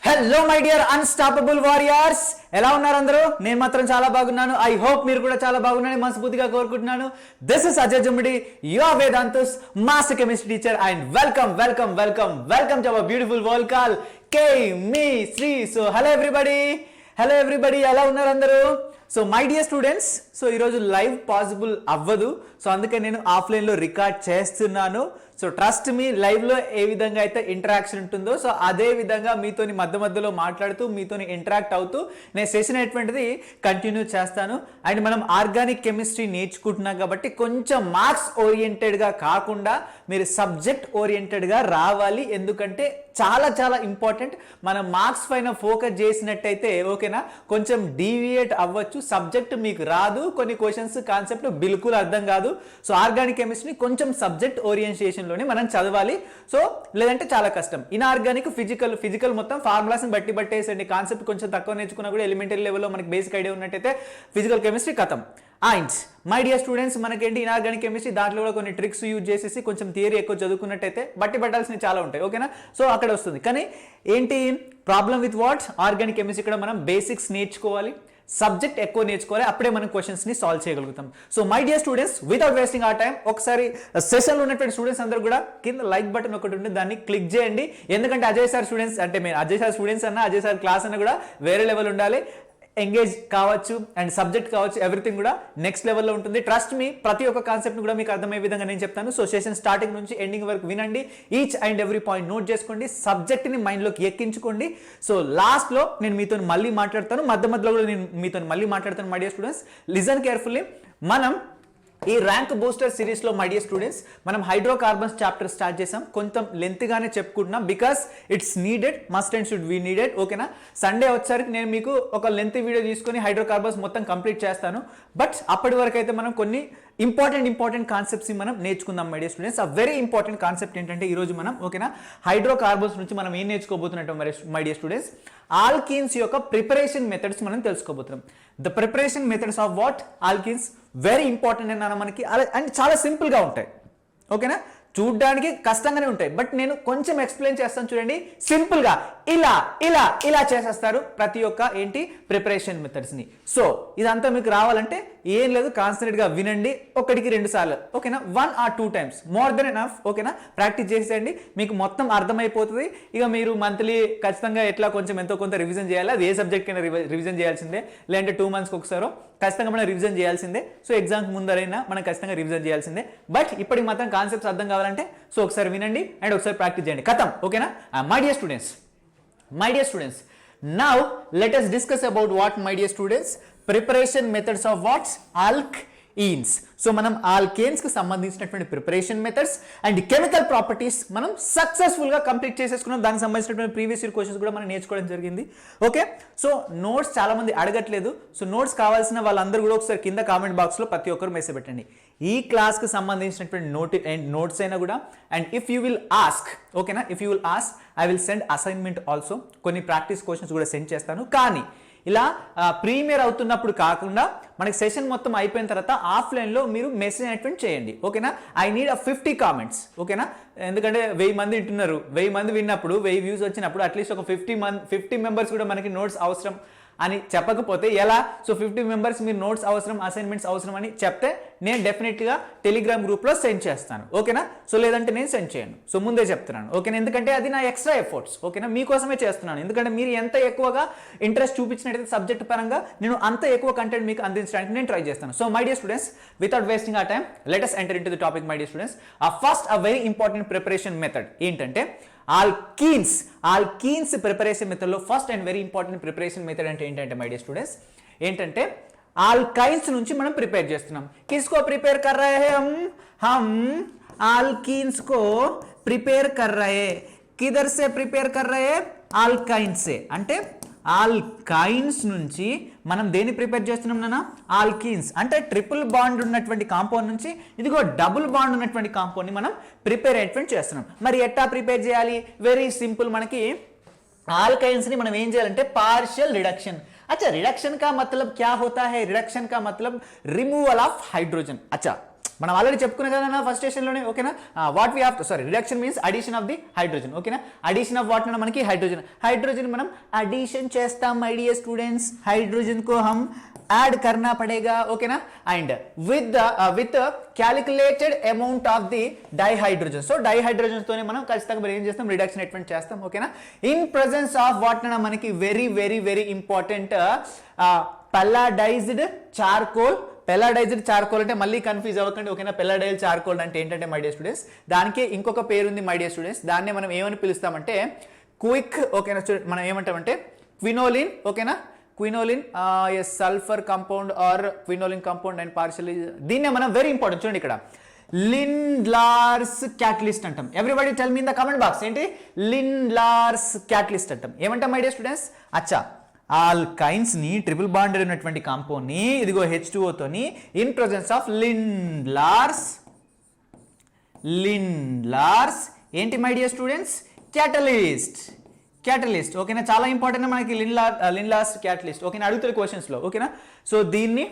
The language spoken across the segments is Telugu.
Hello my dear unstoppable warriors, ఎలా ఉన్నారు అందరూ? నేను మాత్రం చాలా బాగున్నాను. ఐ హోప్ మీరు కూడా చాలా బాగున్నారని మనస్ఫూర్తిగా కోరుకుంటున్నాను. This is Ajay Jummidi, your Vedantu's master chemistry teacher, and welcome to our beautiful world call chemistry. So hello everybody, ఎలా ఉన్నారు అందరూ? So my dear students, so ఈరోజు లైవ్ పాసిబుల్ అవ్వదు, సో అందుకే నేను ఆఫ్లైన్లో రికార్డ్ చేస్తున్నాను. సో ట్రస్ట్ మీ, లైవ్లో ఏ విధంగా అయితే ఇంటరాక్షన్ ఉంటుందో సో అదే విధంగా మీతోని మధ్యలో మాట్లాడుతూ మీతోని ఇంటరాక్ట్ అవుతూ నేను సెషన్ అనేటువంటిది కంటిన్యూ చేస్తాను. అండ్ మనం ఆర్గానిక్ కెమిస్ట్రీ నేర్చుకుంటున్నాం కాబట్టి కొంచెం మార్క్స్ ఓరియంటెడ్గా కాకుండా మీరు సబ్జెక్ట్ ఓరియంటెడ్గా రావాలి. ఎందుకంటే చాలా ఇంపార్టెంట్. మనం మార్క్స్ పైన ఫోకస్ చేసినట్టయితే ఓకేనా, కొంచెం డీవియేట్ అవ్వచ్చు. సబ్జెక్ట్ మీకు రాదు, కొన్ని క్వశ్చన్స్ కాన్సెప్ట్ బిల్కుల్ అర్థం కాదు. సో ఆర్గానిక్ కెమిస్ట్రీ కొంచెం సబ్జెక్ట్ ఓరియంటేషన్లోనే మనం చదవాలి. సో లేదంటే చాలా కష్టం. ఇన్ఆర్గానిక్ ఫిజికల్ మొత్తం ఫార్ములాస్ని బట్టేసండి. కాన్సెప్ట్ కొంచెం తక్కువ నేర్చుకున్నా కూడా ఎలిమెంటరీ లెవెల్లో మనకి బేసిక్ ఐడియా ఉన్నట్టయితే ఫిజికల్ కెమిస్ట్రీ ఖతం. అండ్ మై డియర్ స్టూడెంట్స్, మనకేంటి ఇన్ఆర్గానిక్ కెమిస్ట్రీ దాంట్లో కూడా కొన్ని ట్రిక్స్ యూజ్ చేసేసి కొంచెం థియరీ ఎక్కువ చదువుకున్నట్టయితే పట్టాల్సినవి చాలా ఉంటాయి ఓకేనా. సో అక్కడ వస్తుంది. కానీ ఏంటి problem with what organic chemistry, ఇక్కడ మనం బేసిక్స్ నేర్చుకోవాలి, సబ్జెక్ట్ ఎక్కువ నేర్చుకోవాలి, అప్పుడే మనం క్వశ్చన్స్ ని సాల్వ్ చేయగలుగుతాం. So my dear students, without wasting our time, ఒకసారి సెషన్లో ఉన్నటువంటి స్టూడెంట్స్ అందరూ కూడా కింద లైక్ బటన్ ఒకటి ఉంటుంది, దాన్ని క్లిక్ చేయండి. ఎందుకంటే అజయ్ సార్ స్టూడెంట్స్ అంటే మేము అజయ్ సార్ స్టూడెంట్స్ అన్న అజయ్ సార్ క్లాస్ అన్న కూడా వేరే లెవెల్ ఉండాలి. ఎంగేజ్ కావచ్చు అండ్ సబ్జెక్ట్ కావచ్చు, ఎవ్రీథింగ్ కూడా నెక్స్ట్ లెవెల్లో ఉంటుంది. ట్రస్ట్ మీ, ప్రతి ఒక్క కాన్సెప్ట్ కూడా మీకు అర్థమయ్యే విధంగా నేను చెప్తాను. సో సెషన్ స్టార్టింగ్ నుంచి ఎండింగ్ వరకు వినండి, each and every point note చేసుకోండి, సబ్జెక్ట్ని మైండ్లోకి ఎక్కించుకోండి. సో లాస్ట్లో నేను మీతో మళ్ళీ మాట్లాడతాను, మధ్యలో కూడా నేను మీతో మళ్ళీ మాట్లాడతాను. My dear students, listen carefully. మనం ఈ ర్యాంక్ బూస్టర్ సిరీస్లో మై డియర్ స్టూడెంట్స్ మనం హైడ్రోకార్బన్స్ చాప్టర్ స్టార్ట్ చేసాం. కొంచెం లెంత్గానే చెప్పుకుంటున్నాం because it's needed, must and should be needed ఓకేనా. సండే వచ్చేసరికి నేను మీకు ఒక లెంత్ వీడియో తీసుకొని హైడ్రోకార్బన్స్ మొత్తం కంప్లీట్ చేస్తాను. బట్ అప్పటి వరకు అయితే మనం కొన్ని ఇంపార్టెంట్ కాన్సెప్ట్స్ మనం నేర్చుకుందాం మై డియర్ స్టూడెంట్స్. ఆ వెరీ ఇంపార్టెంట్ కాన్సెప్ట్ ఏంటంటే ఈరోజు మనం ఓకేనా హైడ్రోకార్బన్స్ నుంచి మనం ఏం నేర్చుకోబోతున్నట్టు మై డియర్ స్టూడెంట్స్, ఆల్కీన్స్ యొక్క ప్రిపరేషన్ మెథడ్స్ మనం తెలుసుకోబోతున్నాం. The preparation methods of what alkenes very important అన్న మనకి, అండ్ చాలా సింపుల్గా ఉంటాయి ఓకేనా. చూడ్డానికి కష్టంగానే ఉంటాయి, బట్ నేను కొంచెం ఎక్స్ప్లెయిన్ చేస్తాను చూడండి. సింపుల్గా ఇలా చేసేస్తారు ప్రతి ఒక్క ఏంటి ప్రిపరేషన్ మెథడ్స్ని. సో ఇదంతా మీకు రావాలంటే ఏం లేదు, కాన్సన్ట్రేట్గా వినండి, 1-2 సార్లు ఓకేనా, 1 or 2 times, more than enough ఓకేనా. ప్రాక్టీస్ చేసేయండి, మీకు మొత్తం అర్థమైపోతుంది. ఇక మీరు మంత్లీ ఖచ్చితంగా ఎట్లా కొంచెం ఎంతో కొంత రివిజన్ చేయాలి. అది ఏ సబ్జెక్ట్ అయినా రివిజన్ చేయాల్సిందే, లేదంటే 2 monthsకి ఒకసారో ఖచ్చితంగా మనం రివిజన్ చేయాల్సిందే. సో ఎగ్జామ్కి ముందరైనా మనం ఖచ్చితంగా రివిజన్ చేయాల్సిందే. బట్ ఇప్పటికి మాత్రం కాన్సెప్ట్స్ అర్థం కావాలంటే సో ఒకసారి వినండి అండ్ ఒకసారి ప్రాక్టీస్ చేయండి, ఖతం ఓకేనా. My dear students, now let us discuss about what my dear students preparation methods of what alkenes. So మనం ఆల్కేన్స్ కి సంబంధించినటువంటి preparation methods and chemical properties మనం సక్సెస్ఫుల్ గా కంప్లీట్ చేసేసుకున్నాం. దానికి సంబంధించినటువంటి ప్రీవియస్ ఇయర్ క్వశ్చన్స్ కూడా మనం నేర్చుకోవడం జరిగింది ఓకే. సో నోట్స్ చాలా మంది అడగట్లేదు, సో నోట్స్ కావాల్సిన వాళ్ళందరూ కూడా ఒకసారి కింద కామెంట్ బాక్స్ లో ప్రతి ఒక్కరు మెసేజ్ పెట్టండి. ఈ క్లాస్ కి సంబంధించినటువంటి నోట్స్ అయినా కూడా, and if you will ask ఓకేనా, if you will ask I will send assignment also, కొన్ని ప్రాక్టీస్ క్వశ్చన్స్ కూడా సెండ్ చేస్తాను. కానీ ఇలా ప్రీమియర్ అవుతున్నప్పుడు కాకుండా మనకి సెషన్ మొత్తం అయిపోయిన తర్వాత ఆఫ్లైన్లో మీరు మెసేజ్ అనేటువంటి చేయండి ఓకేనా. ఐ నీడ్ 50 కామెంట్స్ ఓకేనా. ఎందుకంటే 1000 మంది వింటున్నారు, 1000 మంది విన్నప్పుడు 1000 వ్యూస్ వచ్చినప్పుడు అట్లీస్ట్ ఒక 50 మెంబర్స్ కూడా మనకి నోట్స్ అవసరం అని చెప్పకపోతే ఎలా. సో 50 మెంబర్స్ మీరు నోట్స్ అవసరం, అసైన్మెంట్స్ అవసరం అని చెప్తే నేను డెఫినెట్గా టెలిగ్రామ్ గ్రూప్లో సెండ్ చేస్తాను ఓకేనా. సో లేదంటే నేను సెండ్ చేయను, సో ముందే చెప్తున్నాను ఓకేనా. ఎందుకంటే అది నా ఎక్స్ట్రా ఎఫర్ట్స్ ఓకేనా, మీకోసమే చేస్తున్నాను. ఎందుకంటే మీరు ఎంత ఎక్కువగా ఇంట్రెస్ట్ చూపించినట్టయితే సబ్జెక్ట్ పరంగా నేను అంత ఎక్కువ కంటెంట్ మీకు అందించడానికి నేను ట్రై చేస్తాను. So my dear students, without wasting our time let us enter into the topic my dear students. First very important preparation method ఏంటంటే ఆల్కీన్స్ ప్రిపరేషన్ మెథడ్ లో first and very important preparation method అంటే ఏంటంటే మై డియర్ స్టూడెంట్స్, ఏంటంటే ఆల్కైన్స్ నుంచి మనం ప్రిపేర్ చేస్తున్నాం. కిస్కో ప్రిపేర్ కర్ రహే హై హమ్ ఆల్కీన్స్ కో ప్రిపేర్ కర్ రహే. కిధర్ సే ప్రిపేర్ కర్ రహే? ఆల్కైన్స్ సే. అంటే ఆల్కైన్స్ నుంచి మనం దేన్ని ప్రిపేర్ చేస్తున్నాం నాన్న? ఆల్కీన్స్. అంటే ట్రిపుల్ బాండ్ ఉన్నటువంటి కాంపౌండ్ నుంచి ఇదిగో డబుల్ బాండ్ ఉన్నటువంటి కాంపౌండ్ని మనం ప్రిపేర్ అయ్యేటువంటి చేస్తున్నాం. మరి ఎట్టా ప్రిపేర్ చేయాలి? Very simple. మనకి ఆల్కైన్స్ని మనం ఏం చేయాలంటే పార్షియల్ రిడక్షన్. अच्छा, रिडक्शन का मतलब क्या होता है? रिडक्शन का मतलब रिमूवल ऑफ हाइड्रोजन. अच्छा, మనం ఆల్రెడీ చెప్పుకున్నాం కదా ఫస్ట్ స్టేషన్లోనే, ఓకేనా. What we have sorry reduction means addition of the hydrogen, ఓకేనా. అడిషన్ ఆఫ్ వాట్ అన్న మనకి హైడ్రోజన్ మనం అడిషన్ చేస్తాం మై డియర్ స్టూडेंट्स, हाइड्रोजन को हम ऐड करना पड़ेगा, ओके ना. And with calculated amount of the dihydrogen, so dihydrogens తోనే మనం ఖచ్చితంగా మరి ఏం చేస్తాం రిడక్షన్ ఎట్మెంట్ చేస్తాం, ఓకేనా. ఇన్ ప్రెజెన్స్ ఆఫ్ వాట్ అన్న మనకి very very very important palladised charcoal. Palladised charcoal అంటే మళ్ళీ కన్ఫ్యూజ్ అవ్వకండి, ఓకేనా. పెల్లాడైల్ చార్కోల్ అంటే ఏంటంటే మై డియర్ స్టూడెంట్స్, దానికి ఇంకొక పేరు ఉంది మై డియర్ స్టూడెంట్స్. దాన్ని మనం ఏమని పిలుస్తామంటే క్విక్, ఓకేనా. మనం ఏమంటామంటే క్వినోలిన్, ఓకేనా. Quinoline sulphur compound or quinoline compound and partially, దీన్నే మనం వెరీ ఇంపార్టెంట్ చూడండి ఇక్కడ లిండ్లార్స్ క్యాటలిస్ట్ అంటాం. Everybody tell me in the comment box ఏంటి లిండ్లార్స్ క్యాటలిస్ట్ అంటాం. ఏమంటాం మై డియర్ స్టూడెంట్స్, అచ్చా ఆల్కైన్స్ ని ట్రిపుల్ బాండెడ్ ఉన్నటువంటి కాంపౌండ్ ని ఇదిగో H2O తోని ఇన్ ప్రెజెన్స్ ఆఫ్ లిండ్లార్స్ ఏంటి మై డియర్ స్టూడెంట్స్ క్యాటలిస్ట్, ఓకేనా. చాలా ఇంపార్టెంట్ మనకి లిండ్లార్స్ క్యాటలిస్ట్, ఓకేనా. అడుగుతారు క్వశ్చన్స్ లో, ఓకేనా. సో దీన్ని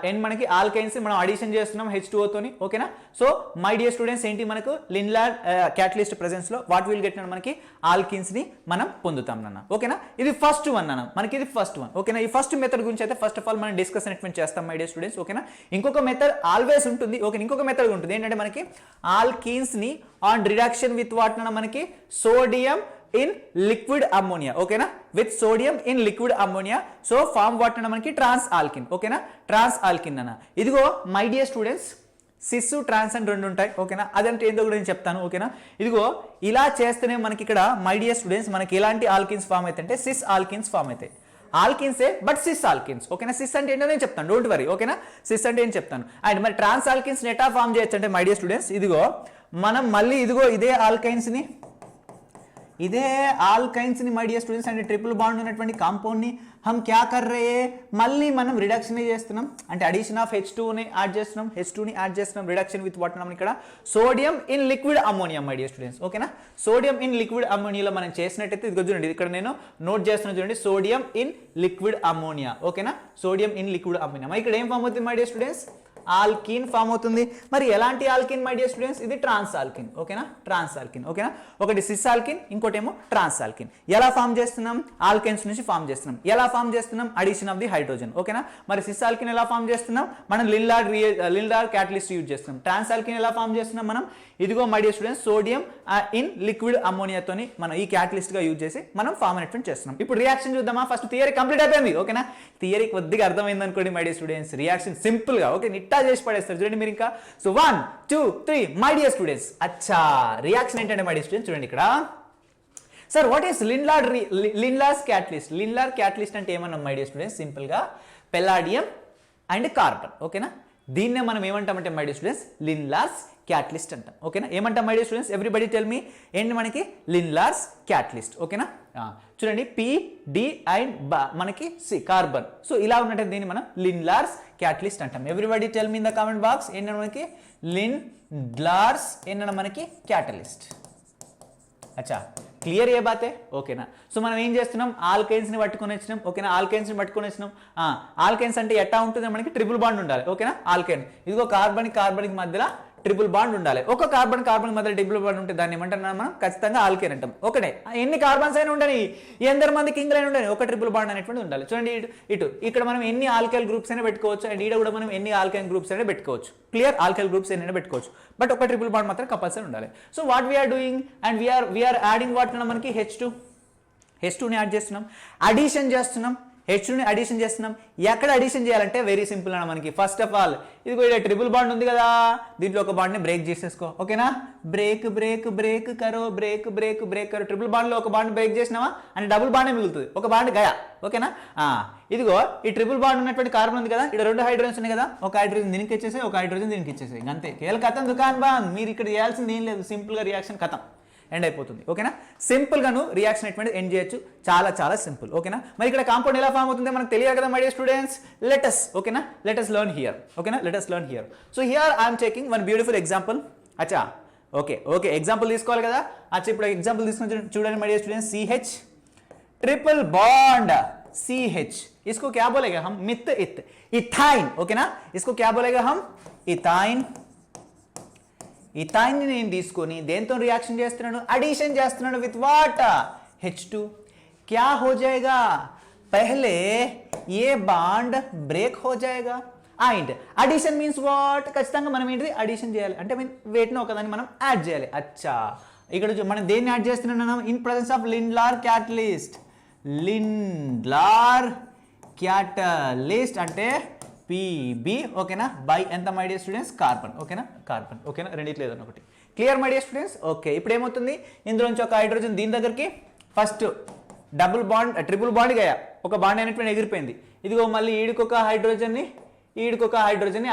అండ్ మనకి ఆల్కైన్స్ మనం అడిషన్ చేస్తున్నాం H2O తోని, ఓకేనా. సో మై డియర్ స్టూడెంట్స్ ఏంటి మనకు లిండ్లార్ క్యాటలిస్ట్ ప్రెజెన్స్ లో వాట్ విల్ గెట్ మనకి ఆల్కిన్స్ ని మనం పొందుతాం నాన్న, ఓకేనా. ఇది ఫస్ట్ వన్ నాన్న, మనకి ఇది ఫస్ట్ వన్, ఓకేనా. ఈ ఫస్ట్ మెథడ్ గురించి అయితే ఫస్ట్ ఆఫ్ ఆల్ మనం డిస్కస్ అనేటువంటి చేస్తాం మై డియర్ స్టూడెంట్స్, ఓకేనా. ఇంకొక మెథడ్ ఆల్వేస్ ఉంటుంది, ఓకే. ఇంకొక మెథడ్ ఉంటుంది ఏంటంటే మనకి ఆల్కిన్స్ ని ఆన్ రిడక్షన్ విత్ వాట్ నాన్న మనకి సోడియం in liquid ammonia, ఓకేనా. With sodium in liquid ammonia, so form what అన్న మనకి ట్రాన్స్ ఆల్కిన్, ఓకేనా. ట్రాన్స్ ఆల్కిన్ అన్న ఇదిగో my dear students cis trans అని రెండు ఉంటాయి, ఓకేనా. అదంటే ఏంటో కూడా నేను చెప్తాను, ఓకేనా. ఇదిగో ఇలా చేస్తేనే మనకి ఇక్కడ మై డియర్ స్టూడెంట్స్ మనకి ఎలాంటి ఆల్కిన్స్ ఫామ్ అయితే అంటే సిస్ ఆల్కిన్స్ ఫామ్ అవుతాయి. ఆల్కిన్సే బట్ సిస్ ఆల్కిన్స్, ఓకేనా. సిస్ అంటే ఏంటో నేను చెప్తాను, డోంట్ వరీ, ఓకేనా. సిస్ అంటే ఏం చెప్తాను. అండ్ మరి ట్రాన్స్ ఆల్కిన్స్ నెటా ఫామ్ చేయొచ్చు అంటే మై డియర్ స్టూడెంట్స్ ఇదిగో మనం మళ్ళీ ఇదిగో ఇదే ఆల్కైన్స్ ని మై డియర్ స్టూడెంట్స్ అంటే ట్రిపుల్ బాండ్ ఉన్నటువంటి కాంపౌండ్ ని हम क्या कर रहे हैं మళ్ళీ మనం రిడక్షన్ చేస్తున్నాం అంటే అడిషన్ ఆఫ్ H2 ని యాడ్ చేస్తున్నాం రిడక్షన్ విత్ వాట్ మనం ఇక్కడ sodium in liquid ammonia my dear students, ఓకేనా. సోడియం ఇన్ లిక్విడ్ అమ్మోనియాలో మనం చేసినట్టయితే ఇది చూడండి, ఇక్కడ నేను నోట్ చేస్తున్నాను చూడండి, సోడియం ఇన్ లిక్విడ్ అమ్మోనియా, ఓకేనా. సోడియం ఇన్ లిక్విడ్ అమ్మోనియా ఇక్కడ ఏం ఫామ్ అవుతుంది my dear students alkene form అవుతుంది. మరి ఎలాంటి ఆల్కిన్ మై డియర్ స్టూడెంట్స్ ఇది ట్రాన్స్ ఆల్కిన్, ఓకేనా. ట్రాన్స్ ఆల్కిన్, ఓకేనా. ఒకటి సిస్ ఆల్కిన్, ఇంకోటేమో ట్రాన్స్ ఆల్కిన్. ఎలా ఫామ్ చేస్తున్నాం ఆల్కైన్స్ నుంచి ఫామ్ చేస్తున్నాం. ఎలా ఫామ్ చేస్తున్నాం అడిషన్ ఆఫ్ ది హైడ్రోజన్, ఓకేనా. మరి సిస్ ఆల్కిన్ ఎలా ఫామ్ చేస్తున్నాం మనం లిండార్ క్యాటలిస్ట్ యూజ్ చేస్తున్నాం. ట్రాన్స్ ఆల్కిన్ ఎలా ఫామ్ చేస్తున్నాం మనం ఇదిగో my dear students sodium in liquid అమ్మోనియాతోని మనం ఈ క్యాటలిస్ట్ గా యూజ్ చేసి మనం ఫామ్ అనేటువంటి చేస్తున్నాం. ఇప్పుడు రియాక్షన్ చూద్దామా. ఫస్ట్ థియరీ కంప్లీట్ అయిపోయింది, ఓకేనా. థియరీ కొద్దిగా అర్థమైంది అనుకోండి my dear students, reaction simple గా ఓకే నిట్టా చేసి పడేస్తారు చూడండి మీరు ఇంకా. సో 1 2 3 మై డియర్ స్టూడెంట్స్ అచ్చా రియాక్షన్ ఏంటంటే మై డియర్ స్టూడెంట్స్ చూడండి ఇక్కడ. Sir what is Lindlar's catalyst. Lindlar catalyst అంటే ఏమన్నా మై డియర్ స్టూడెంట్స్ సింపుల్ గా పెల్లాడియం అండ్ కార్బన్, ఓకేనా. దీన్నే మనం ఏమంటామంటే my dear students Lindlar's catalyst అంటాం, ఓకేనా. ఏమంటాం my dear students everybody tell me ఏంటి మనకి లిండ్లార్స్ క్యాటలిస్ట్, ఓకేనా. చూడండి పి డి అండ్ మనకి సి కార్బన్, సో ఇలా ఉన్నట్టు దీన్ని మనం లిండ్లార్స్ క్యాటలిస్ట్ అంటాం. Everybody tell me in the comment box ఏంటంటే మనకి లిండ్లార్స్ ఏంటంటే మనకి క్యాటలిస్ట్. అచ్చా క్లియర్ ఏ బాతే, ఓకేనా. సో మనం ఏం చేస్తున్నాం ఆల్కైన్స్ ని పట్టుకొని వచ్చినాం, ఓకేనా. ఆల్కైన్స్ ని పట్టుకొని వచ్చినాం. ఆల్కైన్స్ అంటే ఎట్టా ఉంటుంది మనకి ట్రిపుల్ బాండ్ ఉండాలి, ఓకేనా. ఆల్కైన్ ఇదిగో కార్బన్ మధ్యలో ట్రిపుల్ బాండ్ ఉండాలి. ఒక కార్బన్ మధ్యలో ట్రిపుల్ బాండ్ ఉంటే దాన్ని ఏమంటున్నాం మనం ఖచ్చితంగా ఆల్కేన్ అంటాం, ఓకే. ఎన్ని కార్బన్స్ అయినా ఉండని ఎందరు మంది కింగ్లు అయినా ఉండని ఒక ట్రిపుల్ బాండ్ అనేటువంటి ఉండాలి. చూడండి ఇటు ఇక్కడ మనం ఎన్ని ఆల్కైల్ గ్రూప్స్ అయినా పెట్టుకోవచ్చు అండ్ ఈడ కూడా మనం ఎన్ని ఆల్కైల్ గ్రూప్స్ అయినా పెట్టుకోవచ్చు, క్లియర్. ఆల్కైల్ గ్రూప్స్ అయినా పెట్టుకోవచ్చు బట్ ఒక ట్రిపుల్ బాండ్ మాత్రం కంపల్సరీ ఉండాలి. So what we are doing and we are adding what మనకి H2ని యాడ్ చేస్తున్నాం, అడిషన్ చేస్తున్నాం. H2ని అడిషన్ చేస్తున్నాం. ఎక్కడ అడిషన్ చేయాలంటే వెరీ సింపుల్ అన్న మనకి. ఫస్ట్ ఆఫ్ ఆల్ ఇదిగో ఇక్కడ ట్రిపుల్ బాండ్ ఉంది కదా, దీంట్లో ఒక బాండ్ని బ్రేక్ చేసేసుకో, ఓకేనా. బ్రేక్ కరో ట్రిపుల్ బాండ్లో ఒక బాండ్ బ్రేక్ చేసినావా అంటే డబుల్ బాండే మిగులుతుంది, ఒక బాండ్ గయా, ఓకేనా. ఇదిగో ఈ ట్రిపుల్ బాండ్ ఉన్నటువంటి కార్బన్ ఉంది కదా, ఇక్కడ 2 హైడ్రోజన్స్ ఉన్నాయి కదా, ఒక హైడ్రోజన్ దీనికి ఇచ్చేసి ఒక హైడ్రోజన్ దీనికి ఇచ్చేసి అంతే. కేవలం కథం దుకాన్ బాండ్, మీరు ఇక్కడ చేయాల్సింది ఏం లేదు, సింపుల్గా రియాక్షన్ కథం ఎండ్ అయిపోతుంది, ఓకేనా. సింపుల్ గాను రియాక్షన్ ఎటువంటి ఎండ్ చేయొచ్చు, చాలా సింపుల్, ఓకేనా. మరి ఇక్కడ కాంపౌండ్ ఎలా ఫామ్ అవుతుందో మనకు తెలియదు కదా my dear students. Let's learn here, ఓకేనా. Let's learn here. So here I'm taking one beautiful example. అచ్చా ఓకే ఎగ్జాంపుల్ తీసుకోవాలి కదా. అచ్చా ఇప్పుడు ఎగ్జాంపుల్ తీసుకుని చూడండి my dear students. CH triple bond CH, इसको क्या बोलेगा हम मिथ इथाइन, ओके ना. इसको क्या बोलेगा हम इथाइन, ఇథైన్ ని నేను తీసుకొని దేంతో రియాక్షన్ చేస్తున్నాను, అడిషన్ చేస్తున్నాను విత్ వాట్, H2. क्या हो जाएगा, पहले ये बांड ब्रेक हो जाएगा అండ్ అడిషన్ మీన్స్ వాట్, ఖచ్చితంగా మనం ఏంటిది అడిషన్ చేయాలి, అంటే మీన్ వెయిట్ని ఒకదాన్ని మనం యాడ్ చేయాలి. అచ్చా ఇక్కడ మనం దేన్ని యాడ్ చేస్తున్నాం, in presence of Lindlar catalyst. Lindlar catalyst అంటే పిబి, ఓకేనా, బై ఎంత మై డియర్ స్టూడెంట్స్, కార్బన్, ఓకేనా, కార్బన్, ఓకేనా, రెండిట్లో ఏదైనా ఒకటి. Clear my dear students. Okay, ఇప్పుడు ఏమవుతుంది, ఇందులో నుంచి ఒక హైడ్రోజన్ దీని దగ్గరికి first double bond triple bond గయా, ఒక బాండ్ అయినటువంటి ఎగిరిపోయింది. ఇదిగో మళ్ళీ ఈడికొక హైడ్రోజన్ని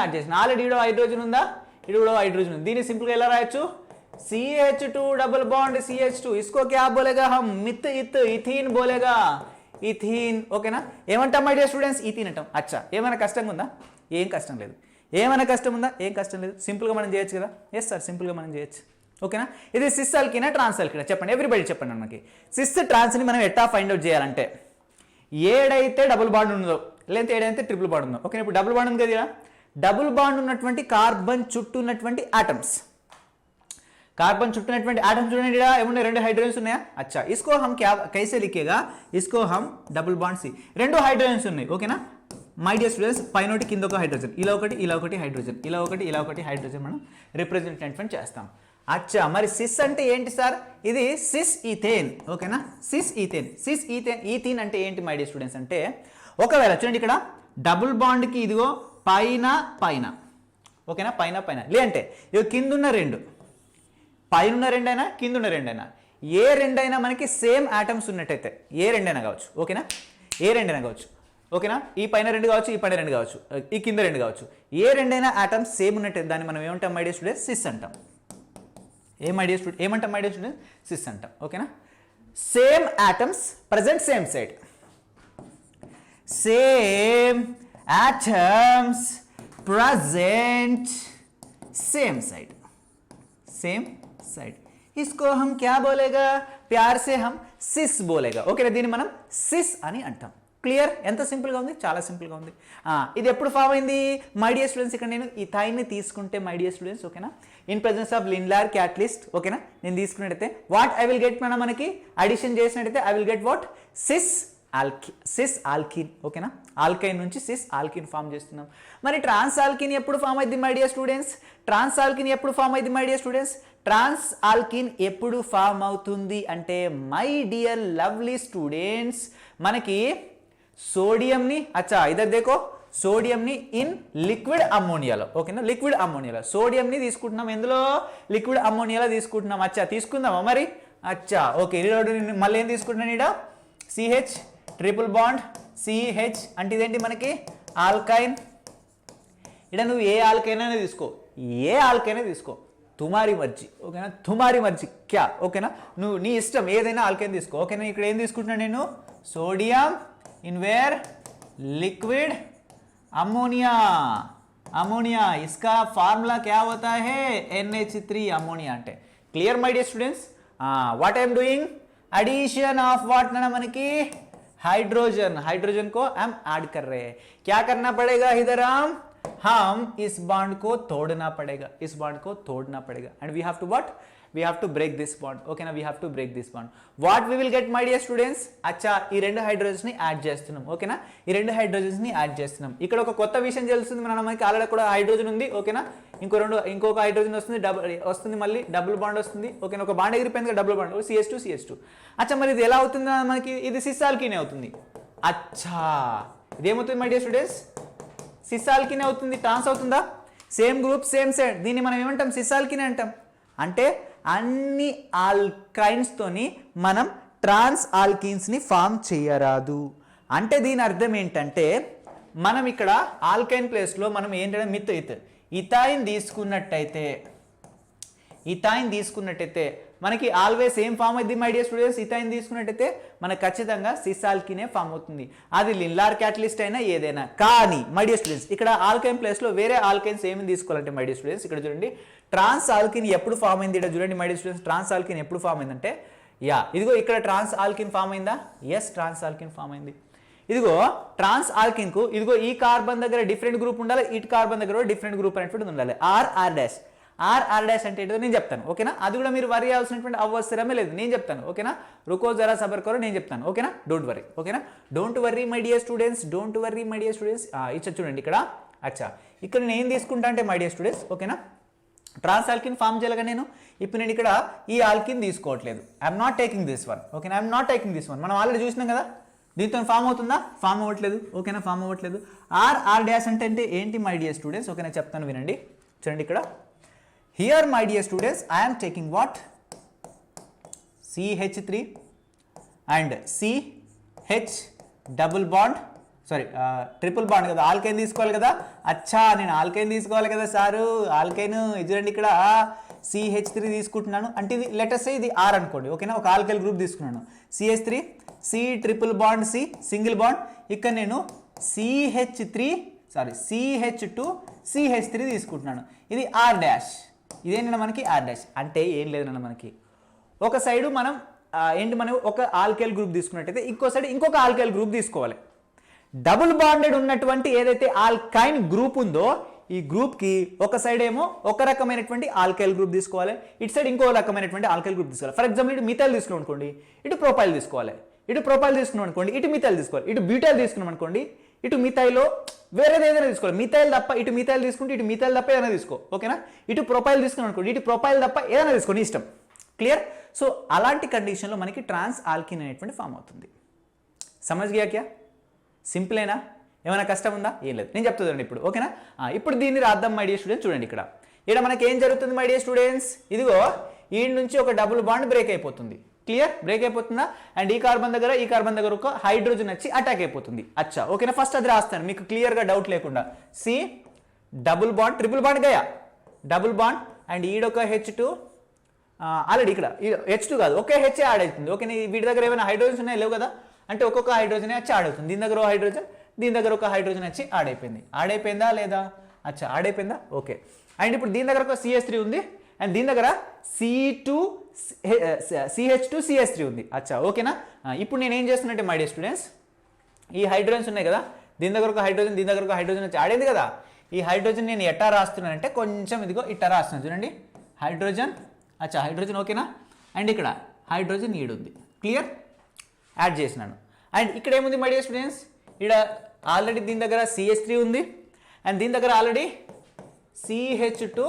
యాడ్ చేసిన. ఆల్రెడీ ఈడో హైడ్రోజన్ ఉందా, ఇది కూడా హైడ్రోజన్ ఉంది. దీన్ని సింపుల్గా ఎలా రాయొచ్చు, CH2 डबल बॉन्ड CH2, इसको क्या बोलेगा हम, मिथ इथ इथीन बोलेगा, इथीन, ఓకేనా. ఏమంటాం మై డియర్ స్టూడెంట్స్, ఇథీన్ అంటాం. అచ్చా ఏమైనా కష్టంగా ఉందా, ఏం కష్టం లేదు. ఏమైనా కష్టం ఉందా, ఏం కష్టం లేదు. సింపుల్గా మనం చేయొచ్చు కదా. ఎస్ సార్, సింపుల్గా మనం చేయొచ్చు, ఓకేనా. ఇది సిస్ ఆల్కినా ట్రాన్స్ ఆల్కినా చెప్పండి, ఎవ్రీబడి చెప్పండి మనకి. సిస్ ట్రాన్స్ని మనం ఎట్టా ఫైండ్ అవుట్ చేయాలంటే, ఏడైతే డబుల్ బాండ్ ఉందో లేదంటే ఏడైతే ట్రిపుల్ బాండ్ ఉందో, ఓకే. ఇప్పుడు డబుల్ బాండ్ ఉంది కదా, డబుల్ బాండ్ ఉన్నటువంటి కార్బన్ చుట్టూ ఉన్నటువంటి ఆటమ్స్, कार्बन చుట్టూనటువంటి ఆటమ్స్ చూడండి, ఇక్కడ ఏమున్నాయి, రెండు హైడ్రోజన్స్ ఉన్నాయా. అచ్చా इसको हम क्या कैसे लिखेगा, इसको हम डबल बॉन्ड सी, రెండు హైడ్రోజన్స్ ఉన్నాయి, ఓకేనా. మై డియర్ స్టూడెంట్స్, పైన ఒకటి కింద ఒక హైడ్రోజన్, ఇలా ఒకటి హైడ్రోజన్, ఇలా ఒకటి హైడ్రోజన్ మనం రిప్రజెంటేషన్ చేస్తాం. అచ్చా మరి సిస్ అంటే ఏంటి సార్, ఇది సిస్ ఈథేన్, ఓకేనా. సిస్ ఈథీన్ అంటే ఏంటి మై డియర్ స్టూడెంట్స్ అంటే, ఒకవేళ చూడండి ఇక్కడ డబుల్ బాండ్కి ఇదిగో పైన, ఓకేనా, పైన లేదంటే ఇవి కిందున్న రెండు, పైన రెండైనా కింద రెండైనా, ఏ రెండైనా మనకి సేమ్ ఆటమ్స్ ఉన్నట్టయితే, ఏ రెండైనా కావచ్చు, ఓకేనా, ఏ రెండైనా కావచ్చు, ఓకేనా. ఈ పైన రెండు కావచ్చు, ఈ పైన రెండు కావచ్చు, ఈ కింద రెండు కావచ్చు, ఏ రెండైనా ఆటమ్స్ సేమ్ ఉన్నట్టయితే దాన్ని మనం ఏమంటాం మై డియర్ స్టూడెంట్స్, సిస్ అంటాం. ఏమంటాం మై డియర్ స్టూడెంట్స్, సిస్ అంటాం, ఓకేనా. Same atoms present same side, same atoms present same side, इसको हम क्या बोलेगा, प्यार से हम सिस बोलेगा, ఓకే. దీన్ని మనం సిస్ అని అంటాం. క్లియర్, ఎంత సింపుల్గా ఉంది, చాలా సింపుల్గా ఉంది. ఇది ఎప్పుడు ఫామ్ అయింది మై డియర్ స్టూడెంట్స్, ఇక్కడ నేను ఇథైన్ని తీసుకుంటే మై డియర్ స్టూడెంట్స్, ఓకేనా, in presence of Lindlar catalyst, ఓకేనా, నేను తీసుకున్నట్టయితే వాట్ ఐ విల్ గెట్, మనకి అడిషన్ చేసినట్టయితే I will get what, sys alkene, ఓకేనా. ఆల్కైన్ నుంచి సిస్ ఆల్కిన్ ఫామ్ చేస్తున్నాం. మరి ట్రాన్స్ ఆల్కిన్ ఎప్పుడు ఫామ్ అయింది my dear students, trans alkene ఎప్పుడు ఫామ్ అయింది my dear students, trans alkene ఎప్పుడు ఫామ్ అవుతుంది అంటే మై డియర్ లవ్లీ స్టూడెంట్స్, మనకి సోడియంని, అచ్చా ఇదర్ దేకో, సోడియంని ఇన్ లిక్విడ్ అమ్మోనియాలో, ఓకేనా, లిక్విడ్ అమ్మోనియాలో సోడియంని తీసుకుంటున్నాం, ఎందులో లిక్విడ్ అమ్మోనియాలో తీసుకుంటున్నాం. అచ్చా తీసుకుందామా మరి, అచ్చా ఓకే. మళ్ళీ ఏం తీసుకుంటున్నాను ఇక్కడ, CH ట్రిపుల్ బాండ్ CH అంటే ఇదేంటి మనకి ఆల్కైన్. ఇక్కడ నువ్వు ఏ ఆల్కైన్ అయినా తీసుకో, తుమారి మర్జీ, ఓకేనా, తుమారి మర్జీ క్యా, ఓకేనా, నువ్వు నీ ఇష్టం ఏదైనా ఆల్కైన్ తీసుకో, ఓకేనా. ఇక్కడ ఏం తీసుకుంటున్నాను నేను, sodium in where liquid ammonia, इसका फार्मूला क्या होता है, NH3 అమోనియా అంటే. Clear my dear students. What I'm doing, addition of what ना मनकी हाइड्रोजन को हम ऐड कर रहे हैं. क्या करना पड़ेगा इधर, हम इस बॉन्ड को तोड़ना पड़ेगा, and we have to what, we have to break this bond, okay na, we have to break this bond. What we will get my dear students, acha ee rendu hydrogens ni add చేస్తున్నాం, okay na, ఈ రెండు హైడ్రోజన్స్ ని యాడ్ చేస్తున్నాం. ఇక్కడ ఒక కొత్త విషయం తెలుస్తుంది, మనకి ఆల్రెడీ కూడా హైడ్రోజన్ ఉంది, ఓకేనా. ఇంకొక హైడ్రోజన్ వస్తుంది మళ్ళీ డబుల్ బాండ్ వస్తుంది, ఓకేనా. ఒక బాండ్ ఎగిరిపోయింది కదా డబుల్ బాండ్, CH2. అచ్చా మరి ఇది ఎలా అవుతుంది మనకి, ఇది సిస్ ఆల్కిన్ అవుతుంది. అచ్చా ఇదేమవుతుంది my dear students, cis alkene అవుతుంది. ట్రాన్స్ అవుతుందా, సేమ్ గ్రూప్ సేమ్ సైడ్, దీన్ని మనం ఏమంటాం, సిస్ ఆల్కిన్ అంటాం. అంటే అన్ని ఆల్కైన్స్తోని మనం ట్రాన్స్ ఆల్కిన్స్ని ఫామ్ చేయరాదు. అంటే దీని అర్థం ఏంటంటే, మనం ఇక్కడ ఆల్కైన్ ప్లేస్లో మనం ఏంటంటే మిత్ ఇథైన్ తీసుకున్నట్టయితే మనకి ఆల్వేస్ ఏం ఫామ్ అవుతుంది మై డియర్ స్టూడెంట్స్, ఇథైన్ తీసుకున్నట్టయితే మనకు ఖచ్చితంగా సిస్ ఆల్కినే ఫామ్ అవుతుంది. అది లిండ్లార్ క్యాటలిస్ట్ అయినా ఏదైనా. కానీ మై డియర్ స్టూడెంట్స్, ఇక్కడ ఆల్కైన్ ప్లేస్లో వేరే ఆల్కైన్స్ ఏమి తీసుకోవాలంటే మై డియర్ స్టూడెంట్స్, ఇక్కడ చూడండి ట్రాన్స్ ఆల్కిన్ ఎప్పుడు ఫామ్ అయింది, ఇక్కడ చూడండి my dear students, trans alkene ఎప్పుడు ఫామ్ అయిందంటే, ఇదిగో ఇక్కడ ట్రాన్స్ ఆల్కిన్ ఫామ్ అయిందా, ఎస్ ట్రాన్స్ ఆల్కిన్ ఫామ్ అయింది. ఇదిగో ట్రాన్స్ ఆల్కిన్ కు ఇదిగో ఈ కార్బన్ దగ్గర డిఫరెంట్ గ్రూప్ ఉండాలి, ఇటు కార్బన్ దగ్గర డిఫరెంట్ గ్రూప్ అనేటువంటి ఉండాలి, R dash. R R dash అంటే ఏంటో నేను చెప్తాను ఓకేనా. అది కూడా మీరు వరి అవ్వాల్సినటువంటి అవసరమే లేదు, నేను చెప్తాను ఓకేనా. రుకో జరా సబర్ కరో, నేను చెప్తాను ఓకేనా. డోంట్ వరీ ఓకేనా. Don't worry my dear students, don't worry my dear students. ఇచ్చా చూడండి ఇక్కడ. అచ్చా ఇక్కడ నేను ఏం తీసుకుంటా అంటే మై డియర్ స్టూడెంట్స్ ఓకేనా, ట్రాన్స్ ఆల్కిన్ ఫామ్ చేయాలిగా నేను. ఇప్పుడు నేను ఇక్కడ ఈ ఆల్కిన్ తీసుకోవట్లేదు, I'm not taking this one ఓకేనా, I'm not taking this one. మనం ఆల్రెడీ చూసినాం కదా, దీంతో ఫామ్ అవుతుందా, ఫామ్ అవ్వట్లేదు ఓకేనా, ఫామ్ అవ్వట్లేదు. ఆర్ ఆర్ డాష్ అంటే ఏంటి మై డియర్ స్టూడెంట్స్ ఓకేనా, చెప్తాను వినండి. చూడండి ఇక్కడ, here my dear students I'm taking what, CH3 and CH double bond, sorry triple bond కదా, ఆల్కైన్ తీసుకోవాలి కదా. అచ్చా నేను ఆల్కైన్ తీసుకోవాలి కదా సారు, ఆల్కైన్ చూడండి ఇక్కడ CH3 తీసుకుంటున్నాను అంటే ఇది లెటర్స్ ఇది ఆర్ అనుకోండి ఓకేనా, ఒక ఆల్కైల్ గ్రూప్ తీసుకున్నాను. CH3 C triple bond C single bond, ఇక్కడ నేను CH2 CH3 తీసుకుంటున్నాను. ఇది ఆర్ డాష్, ఇదేంటన్నా మనకి ఆర్ డాష్ అంటే ఏం లేదన్నా మనకి ఒక సైడు మనం ఏంటి, మనం ఒక ఆల్కైల్ గ్రూప్ తీసుకున్నట్టయితే ఇంకో సైడ్ ఇంకొక ఆల్కైల్ గ్రూప్ తీసుకోవాలి. డబుల్ బాండెడ్ ఉన్నటువంటి ఏదైతే ఆల్కైన్ గ్రూప్ ఉందో ఈ గ్రూప్కి ఒక సైడ్ ఏమో ఒక రకమైనటువంటి ఆల్కైల్ గ్రూప్ తీసుకోవాలి, ఇటు సైడ్ ఇంకో రకమైనటువంటి ఆల్కైల్ గ్రూప్ తీసుకోవాలి. ఫర్ ఎగ్జాంపుల్ ఇటు మిథైల్ తీసుకున్నాం అనుకోండి, ఇటు ప్రొపైల్ తీసుకోవాలి. ఇటు ప్రొపైల్ తీసుకున్నాం అనుకోండి, ఇటు మిథైల్ తీసుకోవాలి. ఇటు బ్యూటైల్ తీసుకున్నాం అనుకోండి, ఇటు మిథైల్లో వేరేది ఏదైనా తీసుకోవాలి. మిథైల్ తప్ప ఇటు మిథైల్ తీసుకుంటే ఇటు మిథైల్ తప్ప ఏదైనా తీసుకో ఓకేనా. ఇటు ప్రొపైల్ తీసుకున్నాం అనుకోండి, ఇటు ప్రొపైల్ తప్ప ఏదైనా తీసుకోండి ఇష్టం. క్లియర్. సో అలాంటి కండిషన్లో మనకి ట్రాన్స్ ఆల్కిన్ అనేటువంటి ఫామ్ అవుతుంది. సమజ్ గయా క్యా, సింపులేనా, ఏమైనా కష్టం ఉందా, ఏం లేదు, నేను చెప్తానండి ఇప్పుడు ఓకేనా. ఇప్పుడు దీన్ని రాద్దాం మై డియర్ స్టూడెంట్స్. చూడండి ఇక్కడ మనకి ఏం జరుగుతుంది మై డియర్ స్టూడెంట్స్, ఇదిగో ఈ నుంచి ఒక డబుల్ బాండ్ బ్రేక్ అయిపోతుంది. క్లియర్, బ్రేక్ అయిపోతుందా. అండ్ ఈ కార్బన్ దగ్గర ఒక హైడ్రోజన్ వచ్చి అటాక్ అయిపోతుంది. అచ్చా ఓకేనా, ఫస్ట్ అది రాస్తాను మీకు క్లియర్గా డౌట్ లేకుండా. C double bond triple bond గయా, డబుల్ బాండ్ అండ్ ఈడొక H2 ఆల్రెడీ ఇక్కడ H2 కాదు ఒకే H యాడ్ అవుతుంది ఓకేనా. వీటి దగ్గర ఏమైనా హైడ్రోజన్స్ ఉన్నాయి లేవు కదా, అంటే ఒక్కొక్క హైడ్రోజన్ వచ్చి యాడ్ అవుతుంది. దీని దగ్గర హైడ్రోజన్, దీని దగ్గర ఒక హైడ్రోజన్ వచ్చి యాడ్ అయిపోయింది. యాడ్ అయిపోయిందా లేదా, అచ్చా యాడ్ అయిపోయిందా ఓకే. అండ్ ఇప్పుడు దీని దగ్గర ఒక CH3 ఉంది అండ్ దీని దగ్గర CH2 CH3 ఉంది. అచ్చా ఓకేనా. ఇప్పుడు నేను ఏం చేస్తున్నట్టే మై డియర్ స్టూడెంట్స్, ఈ హైడ్రోజన్స్ ఉన్నాయి కదా, దీని దగ్గర ఒక హైడ్రోజన్, దీని దగ్గర ఒక హైడ్రోజన్ వచ్చి యాడ్ అయింది కదా. ఈ హైడ్రోజన్ నేను ఎట్టా రాస్తున్నానంటే కొంచెం ఇదిగో ఇట్టా రాస్తున్నాను చూడండి, హైడ్రోజన్. అచ్చా హైడ్రోజన్ ఓకేనా. అండ్ ఇక్కడ హైడ్రోజన్ ఉంది. క్లియర్, యాడ్ చేసినాను. అండ్ ఇక్కడ ఏముంది మై డియర్ స్టూడెంట్స్, ఇక్కడ ఆల్రెడీ దీని దగ్గర CH3 ఉంది అండ్ దీని దగ్గర ఆల్రెడీ CH2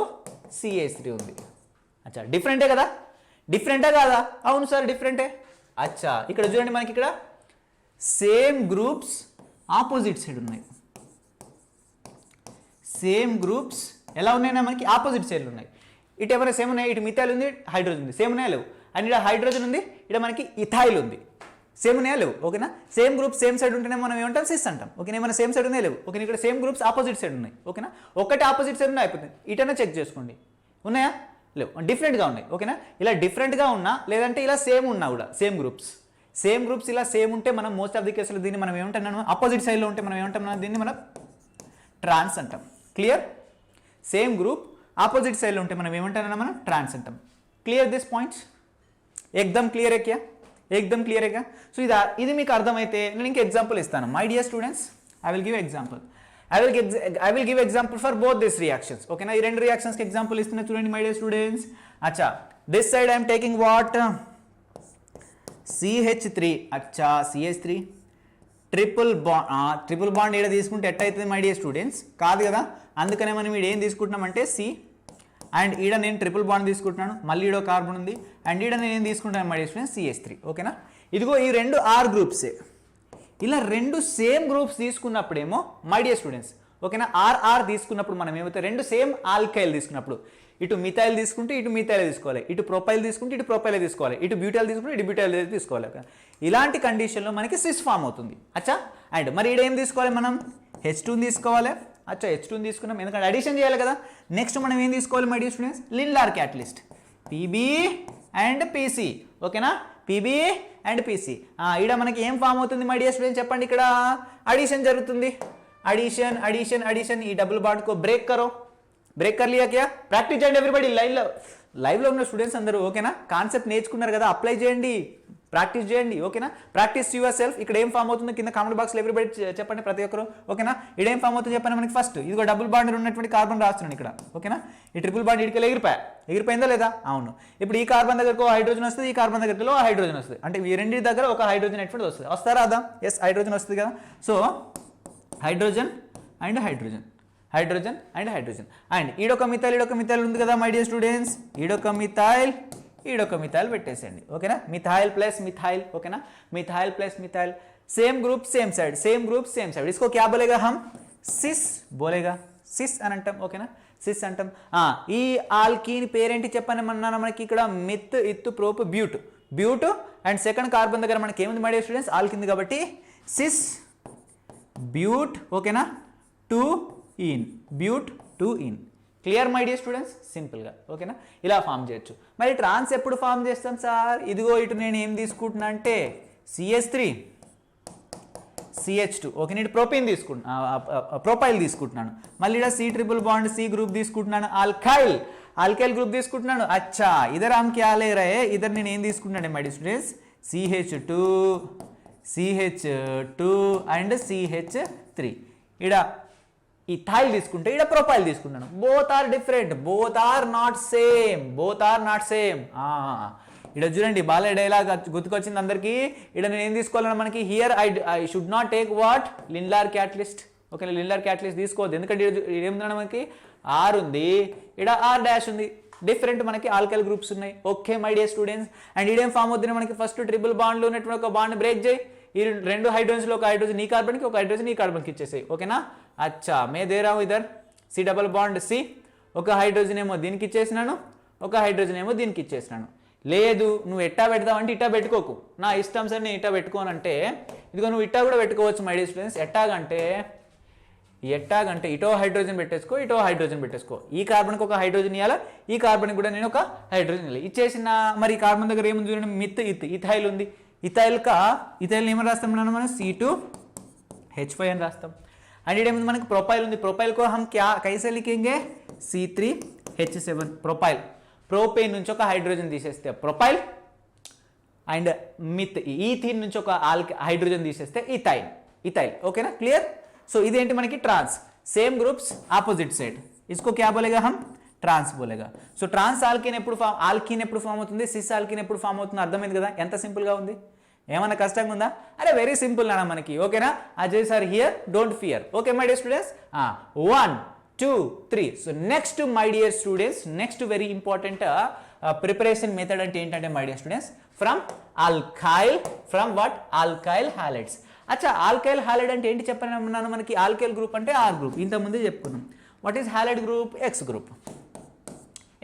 CH3 ఉంది. అచ్చా డిఫరెంటే కదా, డిఫరెంటా కాదా, అవును సార్ డిఫరెంటే. అచ్చా ఇక్కడ చూడండి మనకి ఇక్కడ సేమ్ గ్రూప్స్ ఆపోజిట్ సైడ్ ఉన్నాయి. సేమ్ గ్రూప్స్ ఎలా ఉన్నాయినా మనకి ఆపోజిట్ సైడ్లు ఉన్నాయి. ఇటు ఏమైనా సేమ్ ఉన్నాయి, ఇటు మిథైల్ ఉంది, హైడ్రోజన్ ఉంది, సేమ్ ఉన్నాయా లేవు. అండ్ ఇక్కడ హైడ్రోజన్ ఉంది, ఇక్కడ మనకి ఇథైల్ ఉంది, సేమ్ ఉన్నాయా లేవు ఓకేనా. సేమ్ గ్రూప్ సేమ్ సైడ్ ఉంటేనే మనం ఏమంటాం సిస్ అంటాం ఓకేనా. ఏమైనా సేమ్ సైడ్ ఉన్నాయా లేవు ఓకే. ఇక్కడ సేమ్ గ్రూప్స్ ఆపోజిట్ సైడ్ ఉన్నాయి ఓకేనా. ఒకటి ఆపోజిట్ సైడ్ ఉన్నాయి అయిపోతుంది, ఇటైనా చెక్ చేసుకోండి ఉన్నాయా లేవు, డిఫరెంట్గా ఉన్నాయి ఓకేనా. ఇలా డిఫరెంట్గా ఉన్నా లేదంటే ఇలా సేమ్ ఉన్నా కూడా సేమ్ గ్రూప్స్ ఇలా సేమ్ ఉంటే మనం మోస్ట్ ఆఫ్ ది కేసులో దీన్ని మనం ఏమంటున్నాము, ఆపోజిట్ సైడ్లో ఉంటే మనం ఏమంటున్నాం, దీన్ని మనం ట్రాన్స్ అంటాం. క్లియర్, సేమ్ గ్రూప్ ఆపోజిట్ సైడ్లో ఉంటే మనం ఏమంటున్నాం, మనం ట్రాన్స్ అంటాం. క్లియర్ దిస్ పాయింట్స్, ఎక్దమ్ క్లియర్ క్యా, ఎక్దమ్ క్లియర్ క్యా. సో ఇది మీకు అర్థమైతే నేను ఇంక ఎగ్జాంపుల్ ఇస్తాను my dear students. I will give example, I will give example for both these reactions. Okay, now ఈ రెండు reactions కి example ఇస్తున్నా చూడండి my dear students. అచ్చా this side I am taking what, CH3. అచ్చా CH3 ట్రిపుల్ బాండ్ ఇక్కడ తీసుకుంటే ఎట్ అవుతుంది my dear students, కాదు కదా. అందుకనే మనం ఈడ ఏం తీసుకుంటున్నామంటే C అండ్ ఈడ నేను ట్రిపుల్ బాండ్ తీసుకుంటున్నాను, మళ్ళీ ఈడో కార్బన్ ఉంది అండ్ ఈడ నేను ఏం తీసుకుంటాను my dear students, CH3 ఓకేనా. ఇదిగో ఈ రెండు R గ్రూప్సే. ఇలా రెండు సేమ్ గ్రూప్స్ తీసుకున్నప్పుడేమో మై డియర్ స్టూడెంట్స్ ఓకేనా, ఆర్ఆర్ తీసుకున్నప్పుడు మనం ఏమైతే రెండు సేమ్ ఆల్కైల్ తీసుకున్నప్పుడు ఇటు మిథైల్ తీసుకుంటే ఇటు మిథైల్ తీసుకోవాలి, ఇటు ప్రొపైల్ తీసుకుంటే ఇటు ప్రొపైల్ తీసుకోవాలి, ఇటు బ్యూటైల్ తీసుకుంటే ఇటు బ్యూటైల్ తీసుకోవాలి. ఇలాంటి కండిషన్లో మనకి సిస్ ఫామ్ అవుతుంది. అచ్చా అండ్ మరి ఈడ ఏం తీసుకోవాలి, మనం H2 తీసుకోవాలి. అచ్చా H2 తీసుకున్నాం ఎందుకంటే అడిషన్ చేయాలి కదా. నెక్స్ట్ మనం ఏం తీసుకోవాలి my dear students, Lindlar catalyst PB and PC ఓకేనా, PB అండ్ PC. ఈడ మనకి ఏం ఫామ్ అవుతుంది మై డియర్ స్టూడెంట్స్ చెప్పండి, ఇక్కడ అడిషన్ జరుగుతుంది. అడిషన్ ఈ డబుల్ బాండ్ కో బ్రేక్ कर लिया क्या, ప్రాక్టీస్ చేయండి ఎవ్రీబడి, లైవ్లో ఉన్న స్టూడెంట్స్ అందరూ ఓకేనా. కాన్సెప్ట్ నేర్చుకున్నారు కదా, అప్లై చేయండి, ప్రాక్టీస్ చేయండి ఓకేనా. Practice your self. ఇక్కడ ఏం ఫామ్ అవుతుందో కింద కామెంట్ బాక్స్లో ఎవ్రీబడి చెప్పండి ప్రతి ఒక్కరు ఓకేనా. ఇక్కడ ఏం ఫామ్ అవుతుందో చెప్పండి మనకి. ఫస్ట్ ఇదిగో డబుల్ బాండ్ ఉన్నటువంటి కార్బన్ రాస్తున్నాను ఇక్కడ ఓకేనా. ఈ ట్రిపుల్ బాండ్ ఇటుకలు ఎగిరిపోయిందా లేదా? అవును. ఇప్పుడు ఈ కార్బన్ దగ్గరకు హైడ్రోజన్ వస్తుంది, ఈ కార్బన్ దగ్గరలో హైడ్రోజన్ వస్తుంది, అంటే ఈ రెండింటి దగ్గర ఒక హైడ్రోజన్ ఎటువంటి వస్తుంది. వస్తారా అదా? ఎస్, హైడ్రోజన్ వస్తుంది కదా. So hydrogen and hydrogen, hydrogen and hydrogen. And ఈడొక మిథైల్ ఉంది కదా మై డియర్ స్టూడెంట్స్. ఈడొక మిథైల్ పెట్టేసేయండి ఓకేనా. మిథైల్ ప్లస్ మిథైల్ ఓకేనా. Methyl plus methyl, same group same side, same group same side. इसको क्या बोलेगा हम? సిస్ बोलेगा. సిస్ అని అంటాం ఓకేనా. సిస్ అంటాం. ఈ ఆల్కీన్ పేరేంటి చెప్పనమన్నాను మనకి ఇక్కడ. Meth eth prop but. But and second carbon దగ్గర మనకి ఏముంది మై డియర్ స్టూడెంట్స్? ఆల్కింది కాబట్టి సిస్ బ్యూట్ ఓకేనా. 2 in, బ్యూట్ 2 in. Clear my dear students? సింపుల్గా ఓకేనా. ఇలా ఫామ్ చేయొచ్చు. మరి ట్రాన్స్ ఎప్పుడు ఫామ్ చేస్తాం సార్? ఇదిగో ఇటు నేను ఏం తీసుకుంటున్నా అంటే CH3 CH2 ఓకే. నేను ప్రోపైల్ తీసుకుంటున్నాను. మళ్ళీ ఇక్కడ C triple bond C group తీసుకుంటున్నాను. ఆల్కైల్ గ్రూప్ తీసుకుంటున్నాను. అచ్చా ఇదర్ हम क्या ले रहे हैं? ఇదర్ నేను ఏం తీసుకుంటున్నాను my dear students? CH2 and CH3. ఇక్కడ ఇథైల్ తీసుకుంటే ఇక్కడ ప్రొపైల్ తీసుకున్నాను. Both are different, both are not same. ఇక్కడ చూడండి బాలే డైలాగ్ గుర్తుకొచ్చింది అందరికీ. ఇక్కడ నేను ఏం తీసుకోవాలన్నా మనకి here I should not take what? Lindlar catalyst okay. Lindlar catalyst తీసుకోవద్దు, ఎందుకంటే ఏముందంటే మనకి ఆర్ ఉంది, ఇక్కడ ఆర్ డాష్ ఉంది. డిఫరెంట్ మనకి ఆల్కైల్ గ్రూప్స్ ఉన్నాయి okay my dear students. And ఇదేం ఫామ్ అవుతుంది మనకి? ఫస్ట్ ట్రిపుల్ బాండ్లో ఉన్నటువంటి ఒక బాండ్ బ్రేక్ చేయి. ఈ రెండు హైడ్రోజన్లో ఒక హైడ్రోజన్ ఈ కార్బన్కి, ఒక హైడ్రోజన్ ఈ కార్బన్కి ఇచ్చేసాయి ఓకేనా. అచ్చా మే దే రావు ఇదర్ C డబల్ బాండ్ C, ఒక హైడ్రోజన్ ఏమో దీనికి ఇచ్చేసినాను, ఒక హైడ్రోజన్ ఏమో దీనికి ఇచ్చేసినాను. లేదు నువ్వు ఎట్టా పెడతావు అంటే ఇట్టా పెట్టుకోకు, నా ఇష్టం సార్ నేను ఇట్టా పెట్టుకోనంటే ఇదిగో నువ్వు ఇట్టా కూడా పెట్టుకోవచ్చు మై డియర్ స్టూడెంట్స్. ఎట్టాగంటే ఇటో హైడ్రోజన్ పెట్టేసుకో, ఇటో హైడ్రోజన్ పెట్టేసుకో. ఈ కార్బన్కి ఒక హైడ్రోజన్ ఇవ్వాలా, ఈ కార్బన్కి కూడా నేను ఒక హైడ్రోజన్ ఇవ్వాలి. ఇచ్చేసిన మరి ఈ కార్బన్ దగ్గర ఏముంది చూడండి, ఇథైల్ ఉంది. ఇథైల్ ఏమని రాస్తాం మనం? C2H5 అని రాస్తాం. అండ్ ఇక్కడ ఏముంది మనకి? ప్రొపైల్ ఉంది. ప్రొపైల్ को हम क्या कैसे लिखेंगे? C3H7 propyl. ప్రోపేన్ నుంచి ఒక హైడ్రోజన్ తీసేస్తే ప్రొపైల్, అండ్ ఈథీన్ నుంచి ఒక హైడ్రోజన్ తీసేస్తే ఇథైల్ ఓకేనా. క్లియర్? సో ఇదేంటి మనకి? Trans. Same groups opposite side. इसको क्या बोलेगा हम? ట్రాన్స్ बोलेगा. సో ట్రాన్స్ ఆల్కీన్ ఎప్పుడు ఫామ్ అవుతుంది? సిస్ ఆల్కీన్ ఎప్పుడు ఫామ్ అవుతుంది? అర్థమైంది కదా ఎంత సింపుల్గా ఉంది? ఏమన్నా కష్టంగా ఉందా? అరే వెరీ సింపుల్ నాన్న మనకి ఓకేనా. Ajay sir here, don't fear okay my dear students. 1 2 3. So next my dear students, next very important preparation method అంటే ఏంటంటే my dear students, from what? Alkyl halides. అచ్చా ఆల్కైల్ హాలైడ్ అంటే ఏంటి చెప్పన్నాను మనకి? ఆల్కైల్ గ్రూప్ అంటే ఆర్ గ్రూప్, ఇంతకుముందే చెప్పుకున్నాం. What is halide group? X group.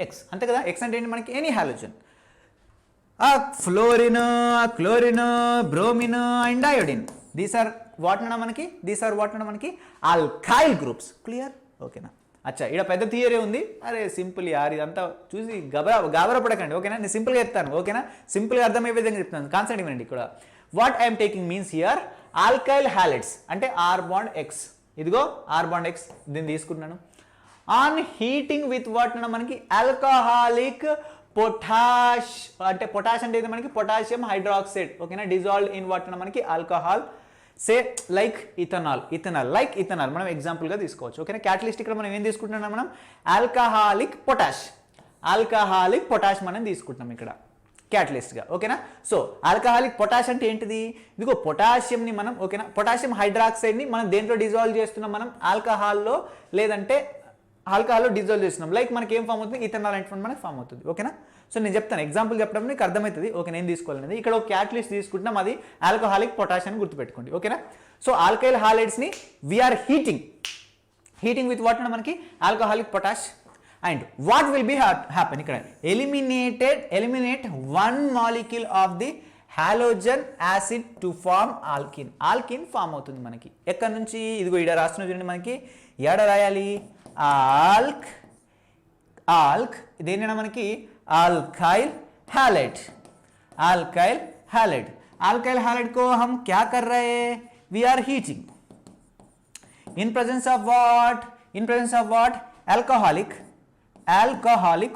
X అంతే కదా. ఎక్స్ అంటే ఏంటి మనకి? Any halogen. Fluorine, chlorine, bromine and iodine. These are what మనకి? Alkyl groups. క్లియర్ ఓకేనా. అచ్చా ఇక్కడ పెద్ద థియరీ ఉంది. అరే సింపుల్ యార్, ఇదంతా చూసి గాబరపడకండి ఓకేనా. నేను సింపుల్గా చెప్తాను ఓకేనా. సింపుల్గా అర్థమయ్యే విధంగా చెప్తాను. కాన్సెప్ట్ ఇవ్వండి ఇక్కడ. What I'm taking means here alkyl halides అంటే ఆర్ బాండ్ ఎక్స్. ఇదిగో ఆర్ బాండ్ ఎక్స్ దీన్ని తీసుకుంటున్నాను. ఆన్ హీటింగ్ విత్ వాట్ మనకి? Alcoholic potash. అంటే పొటాష్ అంటే ఇది మనకి పొటాషియం హైడ్రాక్సైడ్ ఓకేనా. డిజాల్వ్డ్ ఇన్ వాట్ మనకి? ఆల్కహాల్. సే లైక్ ఇథనాల్ మనం ఎగ్జాంపుల్గా తీసుకోవచ్చు ఓకేనా. క్యాటలిస్ట్ ఇక్కడ మనం ఏం తీసుకుంటున్నాం? మనం ఆల్కహాలిక్ పొటాష్ మనం తీసుకుంటున్నాం ఇక్కడ క్యాటలిస్ట్గా ఓకేనా. సో ఆల్కహాలిక్ పొటాష్ అంటే ఏంటిది? ఇదిగో పొటాషియంని మనం ఓకేనా, పొటాషియం హైడ్రాక్సైడ్ని మనం దేంట్లో డిజాల్వ్ చేస్తున్నాం? మనం ఆల్కహాల్లో, లేదంటే ఆల్కహాల్లో డిజాల్వ్ చేస్తున్నాం. లైక్ మనకి ఏం ఫామ్ అవుతుంది? ఇథనాల్ అంటే మనకి ఫామ్ అవుతుంది ఓకేనా. సో నేను చెప్తాను ఎగ్జాంపుల్ చెప్పడం నీకు అర్థమవుతుంది ఓకే. నేను తీసుకోవాలనేది ఇక్కడ ఒక క్యాటలిస్ట్ తీసుకుంటున్నాం, అది ఆల్కహాలిక్ పొటాష్ అని గుర్తుపెట్టుకోండి ఓకేనా. సో ఆల్కైల్ హాలైడ్స్ని వీఆర్ హీటింగ్ విత్ వాట్ మనకి? Alcoholic potash. And what will be happen ఇక్కడ? Eliminate 1 molecule of the halogen acid to form alkene form అవుతుంది మనకి. ఎక్కడి నుంచి? ఇదిగో ఇక్కడ రాస్తున్న చూడండి మనకి. ఎక్కడ రాయాలి? ఆల్క్ ఇదేంటన్నా మనకి? आल्काइल हैलाइड को हम क्या कर रहे हैं? we are heating in presence of what? alcoholic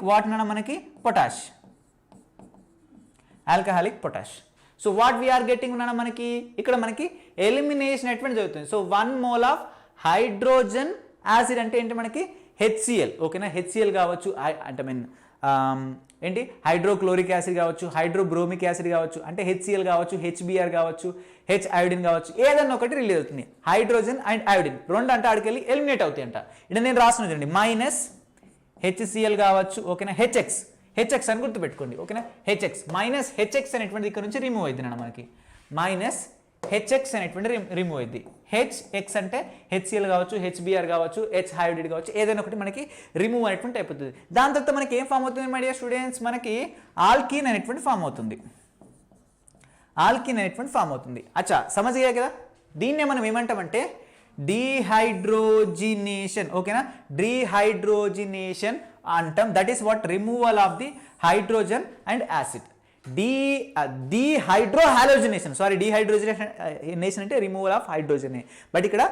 what ना మనకి? potash. So what we are getting ఉన్నాను మనకి ఇక్కడ మనకి ఎలిమినేషన్ అటువంటి జరుగుతుంది. So 1 mole of hydrogen acid అంటే ఏంటి మనకి HCl. ఓకేనా, HCl కావచ్చు అంటే ఏంటి హైడ్రోక్లోరిక్ యాసిడ్ కావచ్చు, హైడ్రోబ్రోమిక్ యాసిడ్ కావచ్చు, అంటే HCl కావచ్చు, HBr కావచ్చు, H అయోడిన్ కావచ్చు, ఏదన్నా ఒకటి రిలీజ్ అవుతుంది. హైడ్రోజన్ అండ్ అయోడిన్ రెండు అంటే ఆడికెళ్ళి ఎలిమినేట్ అవుతాయి అంట. ఇక్కడ నేను రాసిన చూడండి మైనస్ HCl కావచ్చు, ఓకేనా, హెచ్ఎక్స్ అని గుర్తుపెట్టుకోండి. ఓకేనా, హెచ్ఎక్స్ మైనస్ హెచ్ఎక్స్ అనేటువంటి ఇక్కడ నుంచి రిమూవ్ అవుతుంది అన్న మనకి. మైనస్ హెచ్ఎక్స్ అనేటువంటి రిమూవ్ అయింది. హెచ్ఎక్స్ అంటే HCl కావచ్చు, HBr కావచ్చు, H హైడ్రైడ్ కావచ్చు, ఏదైనా ఒకటి మనకి రిమూవ్ అనేటువంటి అయిపోతుంది. దాని తర్వాత మనకి ఏం ఫామ్ అవుతుంది మై డియర్ స్టూడెంట్స్, మనకి ఆల్కీన్ అనేటువంటి ఫామ్ అవుతుంది. ఆల్కీన్ అనేటువంటి ఫామ్ అవుతుంది. అచ్చా సమజ్గా కదా. దీన్నే మనం ఏమంటామంటే డీహైడ్రోజినేషన్. ఓకేనా, డీహైడ్రోజినేషన్ అంటాం. That is what removal of the hydrogen and acid. Dehydrohalogenation అంటే రిమూవల్ ఆఫ్ హైడ్రోజన్. బట్ ఇక్కడ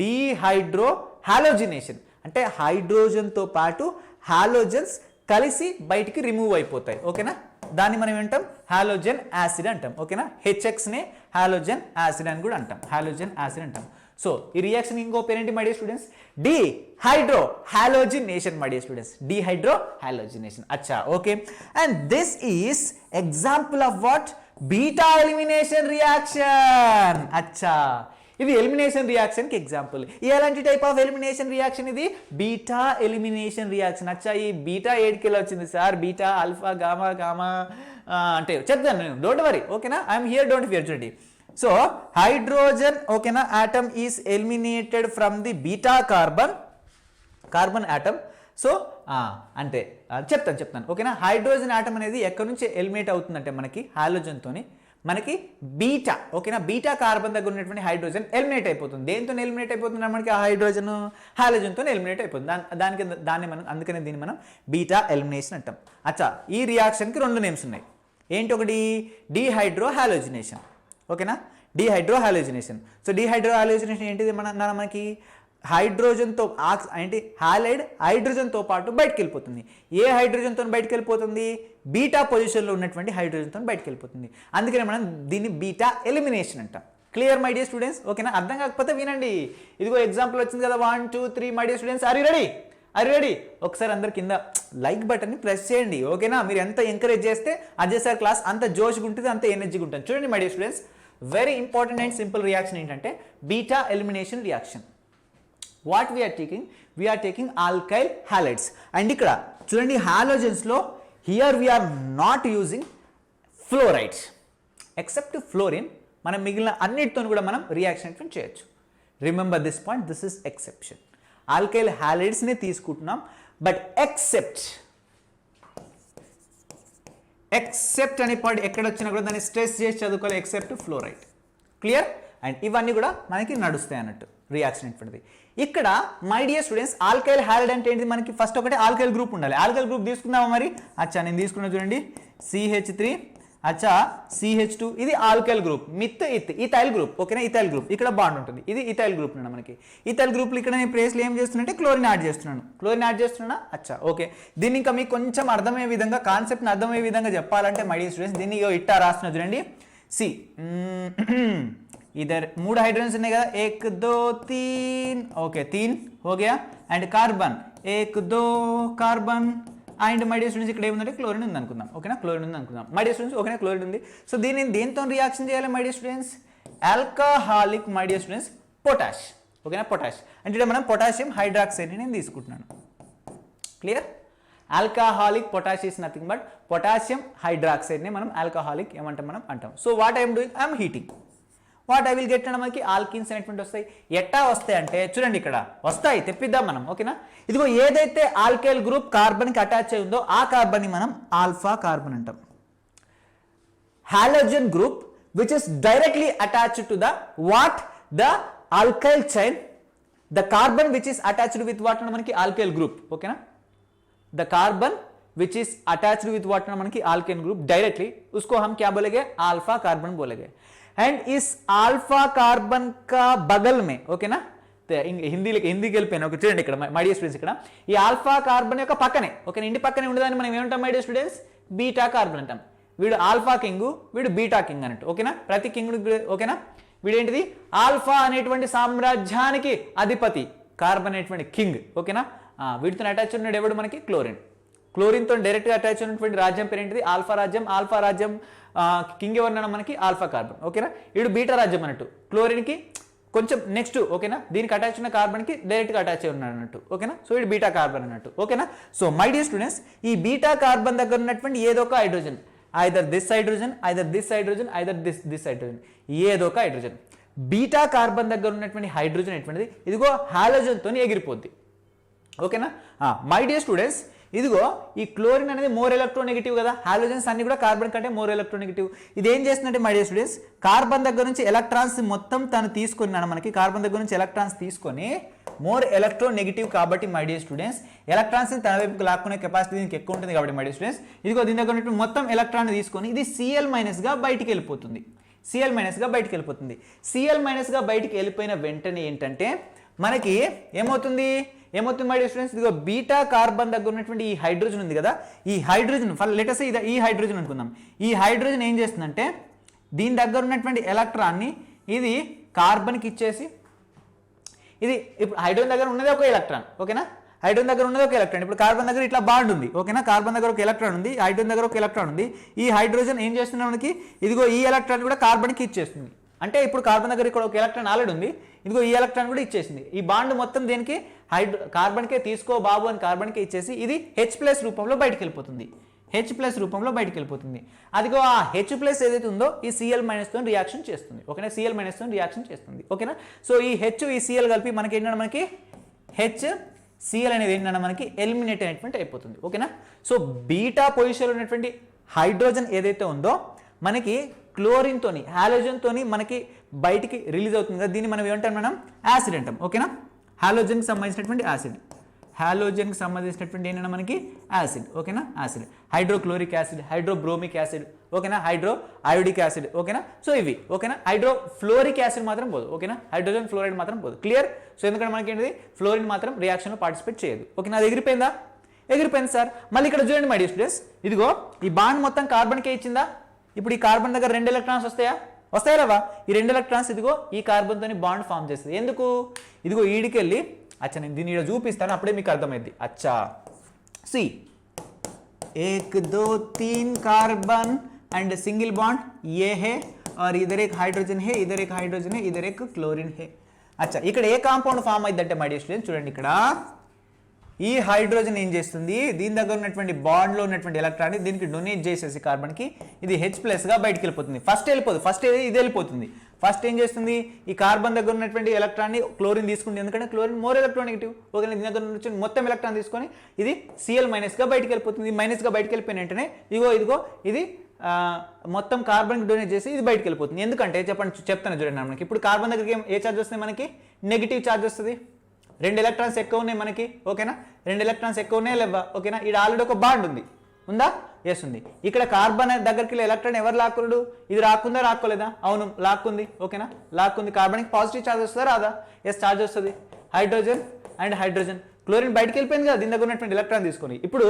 డీహైడ్రోహాలోజినేషన్ అంటే హైడ్రోజన్తో పాటు హాలోజన్స్ కలిసి బయటికి రిమూవ్ అయిపోతాయి. ఓకేనా, దాన్ని మనం ఏమంటాం హాలోజన్ యాసిడ్ అంటాం. ఓకేనా, హెచ్ఎక్స్నే హాలోజన్ యాసిడ్ అని కూడా అంటాం. హాలోజన్ యాసిడ్ అంటాం. సో ఈ రియాక్షన్ ఇంకో పేరేంటి my dear students, dehydrohalogenation my dear students, dehydrohalogenation. అచ్చా okay, and this is example of what beta elimination reaction. అచ్చా ఇది ఎలిమినేషన్ రియాక్షన్ కి ఎగ్జాంపుల్. ఎలాంటి టైప్ ఆఫ్ ఎలిమినేషన్ రియాక్షన్ ఇది, బీటా ఎలిమినేషన్ రియాక్షన్. అచ్చా ఈ బీటా ఏడికెళ్ళి వచ్చింది sir, beta alpha gamma gamma అంటే చెప్తాను నేను, డోంట్ వరీ. ఓకేనా, ఐఎమ్ హియర్, డోంట్ ఫియర్. చూడండి, సో హైడ్రోజన్ ఓకేనా atom is eliminated from the beta carbon atom. So అంటే చెప్తాను. ఓకేనా, హైడ్రోజన్ ఆటమ్ అనేది ఎక్కడి నుంచి ఎలిమినేట్ అవుతుందంటే మనకి హాలోజన్తోని మనకి బీటా. ఓకేనా, బీటా కార్బన్ దగ్గర ఉన్నటువంటి హైడ్రోజన్ ఎలిమినేట్ అయిపోతుంది. దేంతో ఎలిమినేట్ అయిపోతుంది మనకి ఆ హైడ్రోజన్, హాలోజన్తో ఎలిమినేట్ అయిపోతుంది. దాన్ని మనం అందుకనే దీన్ని మనం బీటా ఎలిమినేషన్ అంటాం. అచ్చా ఈ రియాక్షన్కి రెండు నేమ్స్ ఉన్నాయి. ఏంటి, ఒకటి డీహైడ్రోహాలోజినేషన్. ఓకేనా, డీహైడ్రోహాలోజినేషన్. సో డీహైడ్రోహాలోజినేషన్ ఏంటిది మనకి హైడ్రోజన్తో ఏంటి హాలైడ్ హైడ్రోజన్తో పాటు బయటకు వెళ్ళిపోతుంది. ఏ హైడ్రోజన్తో బయటకు వెళ్ళిపోతుంది, బీటా పొజిషన్లో ఉన్నటువంటి హైడ్రోజన్తో బయటకు వెళ్ళిపోతుంది. అందుకనే మనం దీన్ని బీటా ఎలిమినేషన్ అంటాం. Clear my dear students. ఓకేనా, అర్థం కాకపోతే వినండి. ఇదిగో ఎగ్జాంపుల్ వచ్చింది కదా, 1 2 3 my dear students, are you ready? ఒకసారి అందరు కింద లైక్ బటన్ని ప్రెస్ చేయండి. ఓకేనా, మీరు ఎంత ఎంకరేజ్ చేస్తే అజయ్ సార్ క్లాస్ అంత జోష్గా ఉంటుంది, అంత ఎనర్జీగా ఉంటుంది. చూడండి my dear students, very important and simple reaction ఏంటంటే beta elimination reaction. What we're taking alkyl halides. And ఇక్కడ చూడండి హాలోజన్స్లో here we're not using fluorides except fluorine. మనం మిగిలిన అన్నిటితో కూడా మనం రియాక్షన్ చేయొచ్చు. Remember this point, this is exception. Alkyl హాలైడ్స్ని తీసుకుంటున్నాం, బట్ ఎక్సెప్ట్ అనే పాయింట్ ఎక్కడ వచ్చినా కూడా దాన్ని స్ట్రెస్ చేసి చదువుకోవాలి, ఎక్సెప్ట్ ఫ్లోరైడ్. క్లియర్? అండ్ ఇవన్నీ కూడా మనకి నడుస్తాయి అన్నట్టు రియాక్షన్ ఏంటిది. ఇక్కడ my dear students, alkyl halide అంటే ఏంటి, మనకి ఫస్ట్ ఒకటి ఆల్కైల్ గ్రూప్ ఉండాలి. ఆల్కైల్ గ్రూప్ తీసుకుందామా మరి? అచ్చా నేను తీసుకున్నా చూడండి, CH3 అచ్చా CH2, ఇది ఆల్కైల్ గ్రూప్. Ethyl group. ఓకేనా, ఇథైల్ గ్రూప్ ఇక్కడ బాండ్ ఉంటుంది. ఇది ఇథైల్ గ్రూప్ అన్న మనకి. ఇథైల్ గ్రూప్లో ఇక్కడ నేను ప్లేస్లో ఏం చేస్తున్నా క్లోరిన్ యాడ్ చేస్తున్నా. అచ్చా ఓకే, దీన్ని ఇంకా మీకు కొంచెం అర్థమయ్యే విధంగా, కాన్సెప్ట్ని అర్థమయ్యే విధంగా చెప్పాలంటే మై డియర్ స్టూడెంట్స్, దీన్ని ఇట్టా రాస్తున్నా చూడండి. इधर 3 हाइड्रोजन्स ఉన్నాయి కదా, 1 2 3. ఓకే 3 हो गया. And carbon 1 2 carbon. And my dear students ఇక్కడ ఏముందంటే క్లోరిన్ ఉంది అనుకుందాం. ఓకేనా, క్లోరిన్ ఉంది అనుకుందాం మై డియర్ స్టూడెంట్స్. ఓకేనా, క్లోరిన్ ఉంది. సో దీన్ని దేంతో రియాక్షన్ చేయాలి my dear students, alcoholic my dear students potash. ఓకేనా, పొటాష్ అంటే ఇక్కడ మనం పొటాషియం హైడ్రాక్సైడ్ నేను తీసుకుంటున్నాను. Clear? Alcoholic potash is nothing but potassium హైడ్రాక్సైడ్ని మనం ఆల్కహాలిక్ ఏమంటాం మనం అంటాం. So what I'm doing, I'm heating. What I will get అంటే మనకి ఆల్కిన్స్ అనేటువంటి వస్తాయి. ఎట్టా వస్తాయి అంటే చూడండి, ఇక్కడ వస్తాయి, తెప్పిద్దాం మనం. ఓకేనా, ఇదిగో ఏదైతే ఆల్కైల్ గ్రూప్ కార్బన్కి అటాచ్ అయి ఉందో ఆ కార్బన్ని మనం ఆల్ఫా కార్బన్ అంటాం. Halogen group which is directly attached to the what, the alkyl chain, the carbon which is attached with what అంటే మనకి ఆల్కైల్ గ్రూప్. ఓకేనా, the carbon which is attached with what ना మనకి आल्केन ग्रुप डायरेक्टली, उसको हम क्या बोलेंगे, अल्फा कार्बन बोलेंगे. एंड इस अल्फा कार्बन का बगल में, ओके ना, హిందీకి వెళ్ళిపోయినా ఒక చూడండి ఇక్కడ మై డియర్ స్టూడెంట్స్, ఇక్కడ ఈ ఆల్ఫా కార్బన్ యొక్క పక్కనే, ఓకే ఇంటి పక్కనే ఉండేదాన్ని మనం ఏమంటాం my dear students, beta carbon అంటాం. వీడు ఆల్ఫా కింగ్, వీడు బీటా కింగ్ అన్నట్టు. ఓకేనా, ప్రతి కింగ్. ఓకేనా, వీడేంటిది ఆల్ఫా అనేటువంటి సామ్రాజ్యానికి అధిపతి, కార్బన్ అనేటువంటి కింగ్. ఓకేనా, వీటితో అటాచ్ ఉన్నాడు ఎవడు మనకి క్లోరిన్. క్లోరిన్తో డైరెక్ట్గా అటాచ్ ఉన్నటువంటి రాజ్యం పేరు ఏంటిది ఆల్ఫా రాజ్యం. ఆల్ఫా రాజ్యం కింగ్ ఎవరన్నా మనకి ఆల్ఫా కార్బన్. ఓకేనా, వీడు బీటా రాజ్యం అన్నట్టు, క్లోరిన్కి కొంచెం నెక్స్ట్. ఓకేనా, దీనికి అటాచ్ ఉన్న కార్బన్కి డైరెక్ట్గా అటాచ్ అయి ఉన్నాడు అన్నట్టు. ఓకేనా, సో ఇది బీటా కార్బన్ అన్నట్టు. ఓకేనా, సో మై డియర్ స్టూడెంట్స్, ఈ బీటా కార్బన్ దగ్గర ఉన్నటువంటి ఏదో ఒక hydrogen, either this hydrogen, either this hydrogen, either this hydrogen, ఏదో ఒక హైడ్రోజన్. బీటా కార్బన్ దగ్గర ఉన్నటువంటి హైడ్రోజన్ ఎటువంటిది, ఇదిగో హాలోజన్తో ఎగిరిపోద్ది. ఓకేనా, మై డియర్ స్టూడెంట్స్, ఇదిగో ఈ క్లోరిన్ అనేది మోర్ ఎలక్ట్రోనెగటివ్ కదా, హాలోజన్స్ అన్ని కూడా కార్బన్ కంటే మోర్ ఎలక్ట్రోనెగటివ్. ఇది ఏం చేస్తుందంటే మై డియర్ స్టూడెంట్స్, కార్బన్ దగ్గర నుంచి ఎలక్ట్రాన్స్ మొత్తం తను తీసుకున్నాడు, మనకి కార్బన్ దగ్గర నుంచి ఎలక్ట్రాన్స్ తీసుకొని మోర్ ఎలక్ట్రోనెగటివ్ కాబట్టి మై డియర్ స్టూడెంట్స్, ఎలక్ట్రాన్స్ తన వైపుకి లాక్కునే కెపాసిటీ దీనికి ఎక్కువ ఉంటుంది కాబట్టి మై డియర్ స్టూడెంట్స్, ఇదిగో దీని దగ్గర ఉన్నటువంటి మొత్తం ఎలక్ట్రాన్ తీసుకొని ఇది Cl- గా బయటికి వెళ్ళిపోతుంది. Cl- గా బయటికి వెళ్ళిపోతుంది. Cl- గా బయటికి వెళ్ళిపోయిన వెంటనే ఏంటంటే మనకి ఏమవుతుంది మై డియర్ స్టూడెంట్స్, ఇదిగో బీటా కార్బన్ దగ్గర ఉన్నటువంటి ఈ హైడ్రోజన్ ఉంది కదా, ఈ హైడ్రోజన్ లెటర్స్ ఈ హైడ్రోజన్ అనుకుందాం. ఈ హైడ్రోజన్ ఏం చేస్తుందంటే దీని దగ్గర ఉన్నటువంటి ఎలక్ట్రాన్ని ఇది కార్బన్కి ఇచ్చేసి, ఇది ఇప్పుడు హైడ్రోజన్ దగ్గర ఉన్నది ఒక ఎలక్ట్రాన్. ఓకేనా, హైడ్రోజన్ దగ్గర ఉన్నది ఒక ఎలక్ట్రాన్. ఇప్పుడు కార్బన్ దగ్గర ఇట్లా బాండ్ ఉంది. ఓకేనా, కార్బన్ దగ్గర ఒక ఎలక్ట్రాన్ ఉంది, హైడ్రోజన్ దగ్గర ఒక ఎలక్ట్రాన్ ఉంది. ఈ హైడ్రోజన్ ఏం చేస్తుంది మనకి, ఇదిగో ఈ ఎలక్ట్రాన్ కూడా కార్బన్కి ఇచ్చేస్తుంది. అంటే ఇప్పుడు కార్బన్ దగ్గర ఇక్కడ ఒక ఎలక్ట్రాన్ ఆల్రెడీ ఉంది, ఇదిగో ఈ ఎలక్ట్రాన్ కూడా ఇచ్చేసింది. ఈ బాండ్ మొత్తం దేనికి కార్బన్కే తీసుకో బాబు అని కార్బన్కే ఇచ్చేసి ఇది H+ రూపంలో బయటికి వెళ్ళిపోతుంది. H+ రూపంలో బయటికి వెళ్ళిపోతుంది. అదిగో ఆ H+ ఏదైతే ఉందో ఈ Cl- తో రియాక్షన్ చేస్తుంది. ఓకేనా, Cl- తో రియాక్షన్ చేస్తుంది. ఓకేనా, సో ఈ H ఈ Cl కలిపి మనకి ఏంటంటే మనకి HCl అనేది ఏంటంటే మనకి ఎలిమినేట్ అనేటువంటి అయిపోతుంది. ఓకేనా, సో బీటా పొజిషన్లో ఉన్నటువంటి హైడ్రోజన్ ఏదైతే ఉందో మనకి క్లోరిన్తోని హాలోజన్తోని మనకి బయటికి రిలీజ్ అవుతుంది కదా, దీన్ని మనం ఏమంటాం, మనం యాసిడ్ అంటాం. ఓకేనా, హాలోజన్కి సంబంధించినటువంటి యాసిడ్, హాలోజన్కి సంబంధించినటువంటి ఏంటంటే మనకి యాసిడ్. ఓకేనా, acid hydrochloric acid, hydrobromic acid. ఓకేనా, హైడ్రో అయోడిక్ యాసిడ్. ఓకేనా, సో ఇవి. ఓకేనా, హైడ్రోఫ్లోరిక్ యాసిడ్ మాత్రం పోదు. ఓకేనా, హైడ్రోజన్ ఫ్లోరైడ్ మాత్రం పోదు. క్లియర్. సో ఎందుకంటే మనకి ఏంటిది ఫ్లోరిన్ మాత్రం రియాక్షన్లో పార్టిసిపేట్ చేయదు. ఓకేనా, అది ఎగిరిపోయిందా, ఎగిరిపోయింది సార్. మళ్ళీ ఇక్కడ చూడండి మై డియర్ స్టూడెంట్స్, ఇదిగో ఈ బాండ్ మొత్తం కార్బన్కే ఇచ్చిందా. ఇప్పుడు ఈ కార్బన్ దగ్గర 2 ఎలక్ట్రాన్స్ వస్తాయా రావా, ఈ 2 ఎలక్ట్రాన్స్ ఇదిగో ఈ కార్బన్తోని బాండ్ ఫామ్ చేస్తుంది. ఎందుకు, ఇదిగో ఈడికి వెళ్ళి అచ్చా నేను దీన్ని ఇక్కడ చూపిస్తాను అప్పుడే మీకు అర్థమైంది. అచ్చా C 1 2 3 carbon and single bond ये है और इधर एक हाइड्रोजन है, इधर एक हाइड्रोजन है, इधर एक क्लोरीन है. अच्छा ఇక్కడ ఏ కాంపౌండ్ ఫామ్ అయ్యిందంటే మై డియర్ స్టూడెంట్స్ చూడండి, ఇక్కడ ఈ హైడ్రోజన్ ఏం చేస్తుంది, దీని దగ్గర ఉన్నటువంటి బాండ్లో ఉన్నటువంటి ఎలక్ట్రాన్ని దీనికి డొనేట్ చేసేసి కార్బన్కి ఇది H+ గా బయటికి వెళ్ళిపోతుంది. ఫస్ట్ వెళ్ళిపోదు, ఫస్ట్ ఇది వెళ్ళిపోతుంది. ఫస్ట్ ఏం చేస్తుంది, ఈ కార్బన్ దగ్గర ఉన్నటువంటి ఎలక్ట్రాన్ని క్లోరిన్ తీసుకుంటుంది, ఎందుకంటే క్లోరిన్ మోర్ ఎలక్ట్రోనెగటివ్. ఓకే, దీని దగ్గర నుంచి మొత్తం ఎలక్ట్రాన్ తీసుకొని ఇది Cl- గా బయటికి వెళ్ళిపోతుంది. మైనస్గా బయటికి వెళ్ళిపోయిన వెంటనే ఇదిగో ఇది మొత్తం కార్బన్కి డొనేట్ చేసి ఇది బయటికి వెళ్ళిపోతుంది. ఎందుకంటే చెప్తాను చూడండి మనకి, ఇప్పుడు కార్బన్ దగ్గరికి ఏ ఛార్జ్ వస్తుంది, మనకి నెగిటివ్ ఛార్జ్ వస్తుంది. 2 ఎలక్ట్రాన్స్ ఎక్కువ ఉన్నాయి మనకి. ఓకేనా, 2 ఎలక్ట్రాన్స్ ఎక్కువ ఉన్నాయి లేవా. ఓకేనా, ఇక్కడ ఆల్రెడీ ఒక బాండ్ ఉంది, ఉందా, ఎస్ ఉంది. ఇక్కడ కార్బన్ దగ్గరికి ఎలక్ట్రాన్ ఎవరు లాక్కున్నాడు, ఇది రాకుందా రాకోలేదా, అవును లాక్కుంది. ఓకేనా, లాక్కుంది. కార్బన్కి పాజిటివ్ ఛార్జ్ వస్తుందా రాదా, ఎస్ ఛార్జ్ వస్తుంది. హైడ్రోజన్ అండ్ హైడ్రోజన్, క్లోరిన్ బయటికి వెళ్ళిపోయింది కదా దీని దగ్గర ఉన్నటువంటి ఎలక్ట్రాన్ తీసుకొని. ఇప్పుడు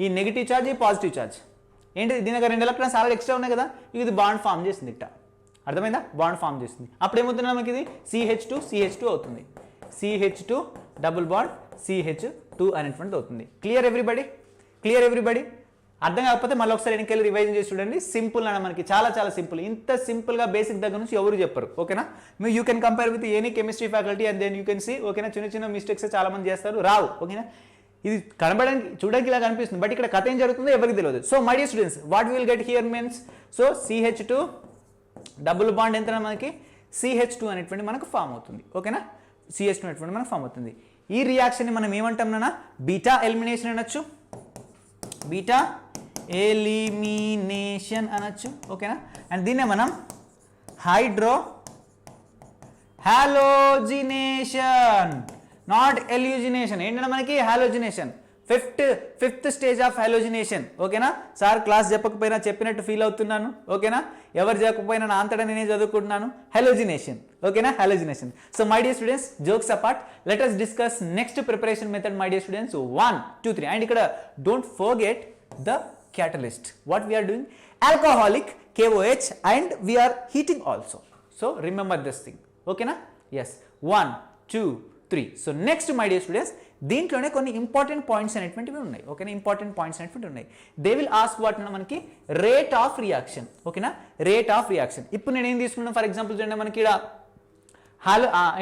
ఈ నెగిటివ్ ఛార్జ్ ఈ పాజిటివ్ ఛార్జ్ ఏంటి, దీని దగ్గర 2 ఎలక్ట్రాన్స్ ఆల్రెడీ ఎక్స్ట్రా ఉన్నాయి కదా, ఇది బాండ్ ఫామ్ చేసింది. ఇట్లా అర్థమైందా, బాండ్ ఫామ్ చేసింది. అప్పుడు ఏమవుతుంది మనకి, ఇది CH2 అవుతుంది. CH2 డబుల్ బాండ్ CH2 అనేటువంటిది అవుతుంది. క్లియర్ ఎవ్రీబడి, అర్థం కాకపోతే మళ్ళీ ఒకసారి వెనకెళ్ళి రివైజన్ చేసి చూడండి. సింపుల్ అన్న మనకి చాలా చాలా సింపుల్. ఇంత సింపుల్గా బేసిక్ దగ్గర నుంచి ఎవరు చెప్పరు. ఓకేనా, మీరు you can compare with any chemistry faculty and then you can see. ఓకేనా, చిన్న మిస్టేక్స్ చాలా మంది చేస్తారు, రావు. ఓకేనా, ఇది కనబడడానికి చూడడానికి ఇలా కనిపిస్తుంది, బట్ ఇక్కడ కథ ఏం జరుగుతుందో ఎవరికి తెలియదు. So my dear students, what will get here means, so CH2 double bond ఎంత మనకి CH2 అనేటువంటి మనకు ఫామ్ అవుతుంది. ఓకేనా, CH2 అనేటువంటి మనకు ఫామ్ అవుతుంది. ఈ రియాక్షన్ని మనం ఏమంటాం నాన్న, బీటా ఎలిమినేషన్ అనొచ్చు, బీటా ఎలిమినేషన్ అనొచ్చు. ఓకేనా, అండ్ దీన్నే మనం హాలోజినేషన్, నాట్ ఎల్యూజినేషన్. ఏంటంటే మనకి halogenation, fifth stage of halogenation. ఓకేనా, సార్ క్లాస్ చెప్పకపోయినా చెప్పినట్టు ఫీల్ అవుతున్నాను. ఓకేనా, ఎవరు చెప్పకపోయినా నా అంతటా నేనే చదువుకుంటున్నాను. హాలోజినేషన్. ఓకేనా, halogenation. So my dear students, jokes apart, let us discuss next preparation method my dear students 1 2 3. And ఇక్కడ don't forget the catalyst. What we are doing? Alcoholic, KOH, and we are heating also. So remember this thing. Okay na? Yes. 1, 2, 3. So next my dear students, దీంట్లోనే కొన్ని ఇంపార్టెంట్ పాయింట్స్ అనేటువంటివి ఉన్నాయి. ఓకేనా? ఇంపార్టెంట్ పాయింట్స్ అనేటువంటివి ఉన్నాయి. దే విల్ ఆస్క్ వాట్ మనకి రేట్ ఆఫ్ రియాక్షన్. ఓకేనా? Rate of reaction. ఇప్పుడు నేను ఏం తీసుకున్నాను, ఫర్ ఎగ్జాంపుల్ చూడండి, మనకి ఇక్కడ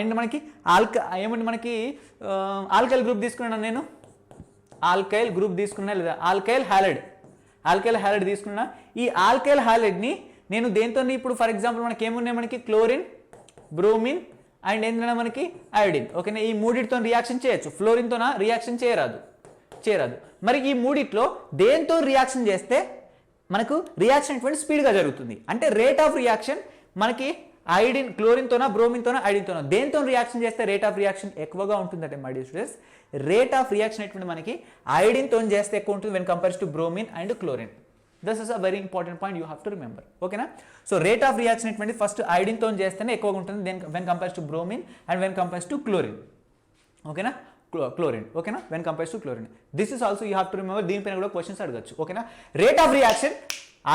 అండ్ మనకి ఏమంటే మనకి ఆల్కైల్ గ్రూప్ తీసుకున్నాను నేను, ఆల్కైల్ గ్రూప్ తీసుకున్నా లేదా ఆల్కైల్ హ్యాలైడ్ తీసుకున్నా. ఈ ఆల్కైల్ హ్యాలైడ్ని నేను దేంతో ఇప్పుడు ఫర్ ఎగ్జాంపుల్ మనకి ఏమున్నాయి, మనకి క్లోరిన్, బ్రోమిన్ అండ్ ఏంటంటే మనకి అయోడిన్. ఓకేనా? ఈ మూడిటితో రియాక్షన్ చేయొచ్చు. ఫ్లోరిన్తో రియాక్షన్ చేయరాదు. మరి ఈ మూడిట్లో దేంతో రియాక్షన్ చేస్తే మనకు రియాక్షన్ అటువంటి స్పీడ్గా జరుగుతుంది అంటే రేట్ ఆఫ్ రియాక్షన్ మనకి ఐడిన్, క్లోరిన్తోనా, బ్రోమిన్తోనా, ఐడిన్తోనా, దేంతో రియాక్షన్ చేస్తే రేట్ ఆఫ్ రియాక్షన్ ఎక్కువగా ఉంటుందంటే my dear students, rate of reaction అటువంటి మనకి ఐడిన్తో చేస్తే ఎక్కువ ఉంటుంది when compares to bromine and chlorine. This is a very important point you have to remember. ఓకేనా? సో రేట్ ఆఫ్ రియాక్షన్ అటువంటి ఫస్ట్ ఐడిన్తో చేస్తేనే ఎక్కువగా ఉంటుంది then when compares to bromine and when compares to chlorine. ఓకేనా? క్లోరిన్. ఓకేనా? When compares to chlorine. This is also you have to remember. దీనిపైన కూడా క్వశ్చన్స్ అడగచ్చు. ఓకేనా? రేట్ ఆఫ్ రియాక్షన్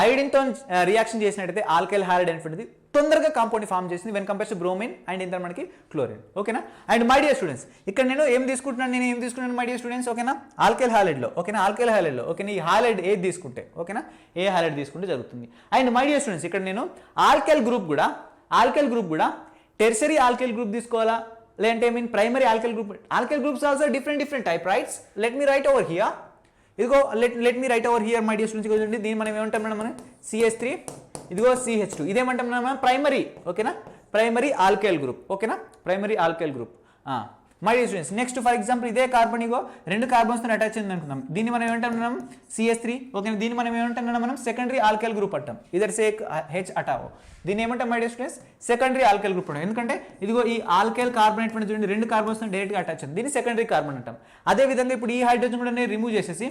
ఐడిన్తో రియాక్షన్ చేసినట్టయితే ఆల్కైల్ హ్యాలైడ్ అనేటువంటిది తొందరగా కాంపౌండ్ ఫామ్ చేసింది when compares to bromine and ఇంత మనకి క్లోరిన్. ఓకేనా? అండ్ మై డియర్ స్టూడెంట్స్, ఇక్కడ నేను ఏం తీసుకుంటున్నాను మై డియర్ స్టూడెంట్స్. ఓకేనా? ఆల్కైల్ హ్యాలైడ్లో. ఓకేనా? ఆల్కైల్ హ్యాలైడ్లో. ఓకేనా? ఈ హ్యాలైడ్ ఏది తీసుకుంటే, ఓకేనా, ఏ హ్యాలైడ్ తీసుకుంటే జరుగుతుంది. అండ్ మై డియర్ స్టూడెంట్స్, ఇక్కడ నేను ఆల్కైల్ గ్రూప్ కూడా టెర్షరీ ఆల్కైల్ గ్రూప్ తీసుకోవాలా లేదంటే primary alkyl groups also different type, rights. Let me write over here. ఇదిగో let me write over here my dear students. చూడండి, దీన్ని మనం ఏమంటాం, మనం CH3, ఇదిగో CH2. ఇదేమంటాం మనం ప్రైమరీ. ఓకేనా? Primary alkyl group. ఓకేనా? Primary alkyl group. My dear students, next for example ఇదే కార్బన్, ఇగో 2 కార్బన్స్తో అటాచ్ అయింది అనుకుందాం. దీన్ని మనం ఏమంటాం, CH3. ఓకేనా? దీన్ని మనం ఏమంటాం, మనం సెకండరీ ఆల్కైల్ గ్రూప్ అంటాం. ఇదర్ సే H అటావో. దీన్ని ఏమంటాం my dear students, secondary alkyl group అంటాం. ఎందుకంటే ఇదిగో ఈ ఆల్కైల్ కార్బన్ అనేటువంటి చూడండి 2 కార్బన్స్తో డైరెక్ట్గా అటాచ్ అయింది. దీన్ని సెకండరీ కార్బన్ అంటాం. అదే విధంగా ఇప్పుడు ఈ హైడ్రోజన్ కూడా నేను రిమూవ్ చేసేసి,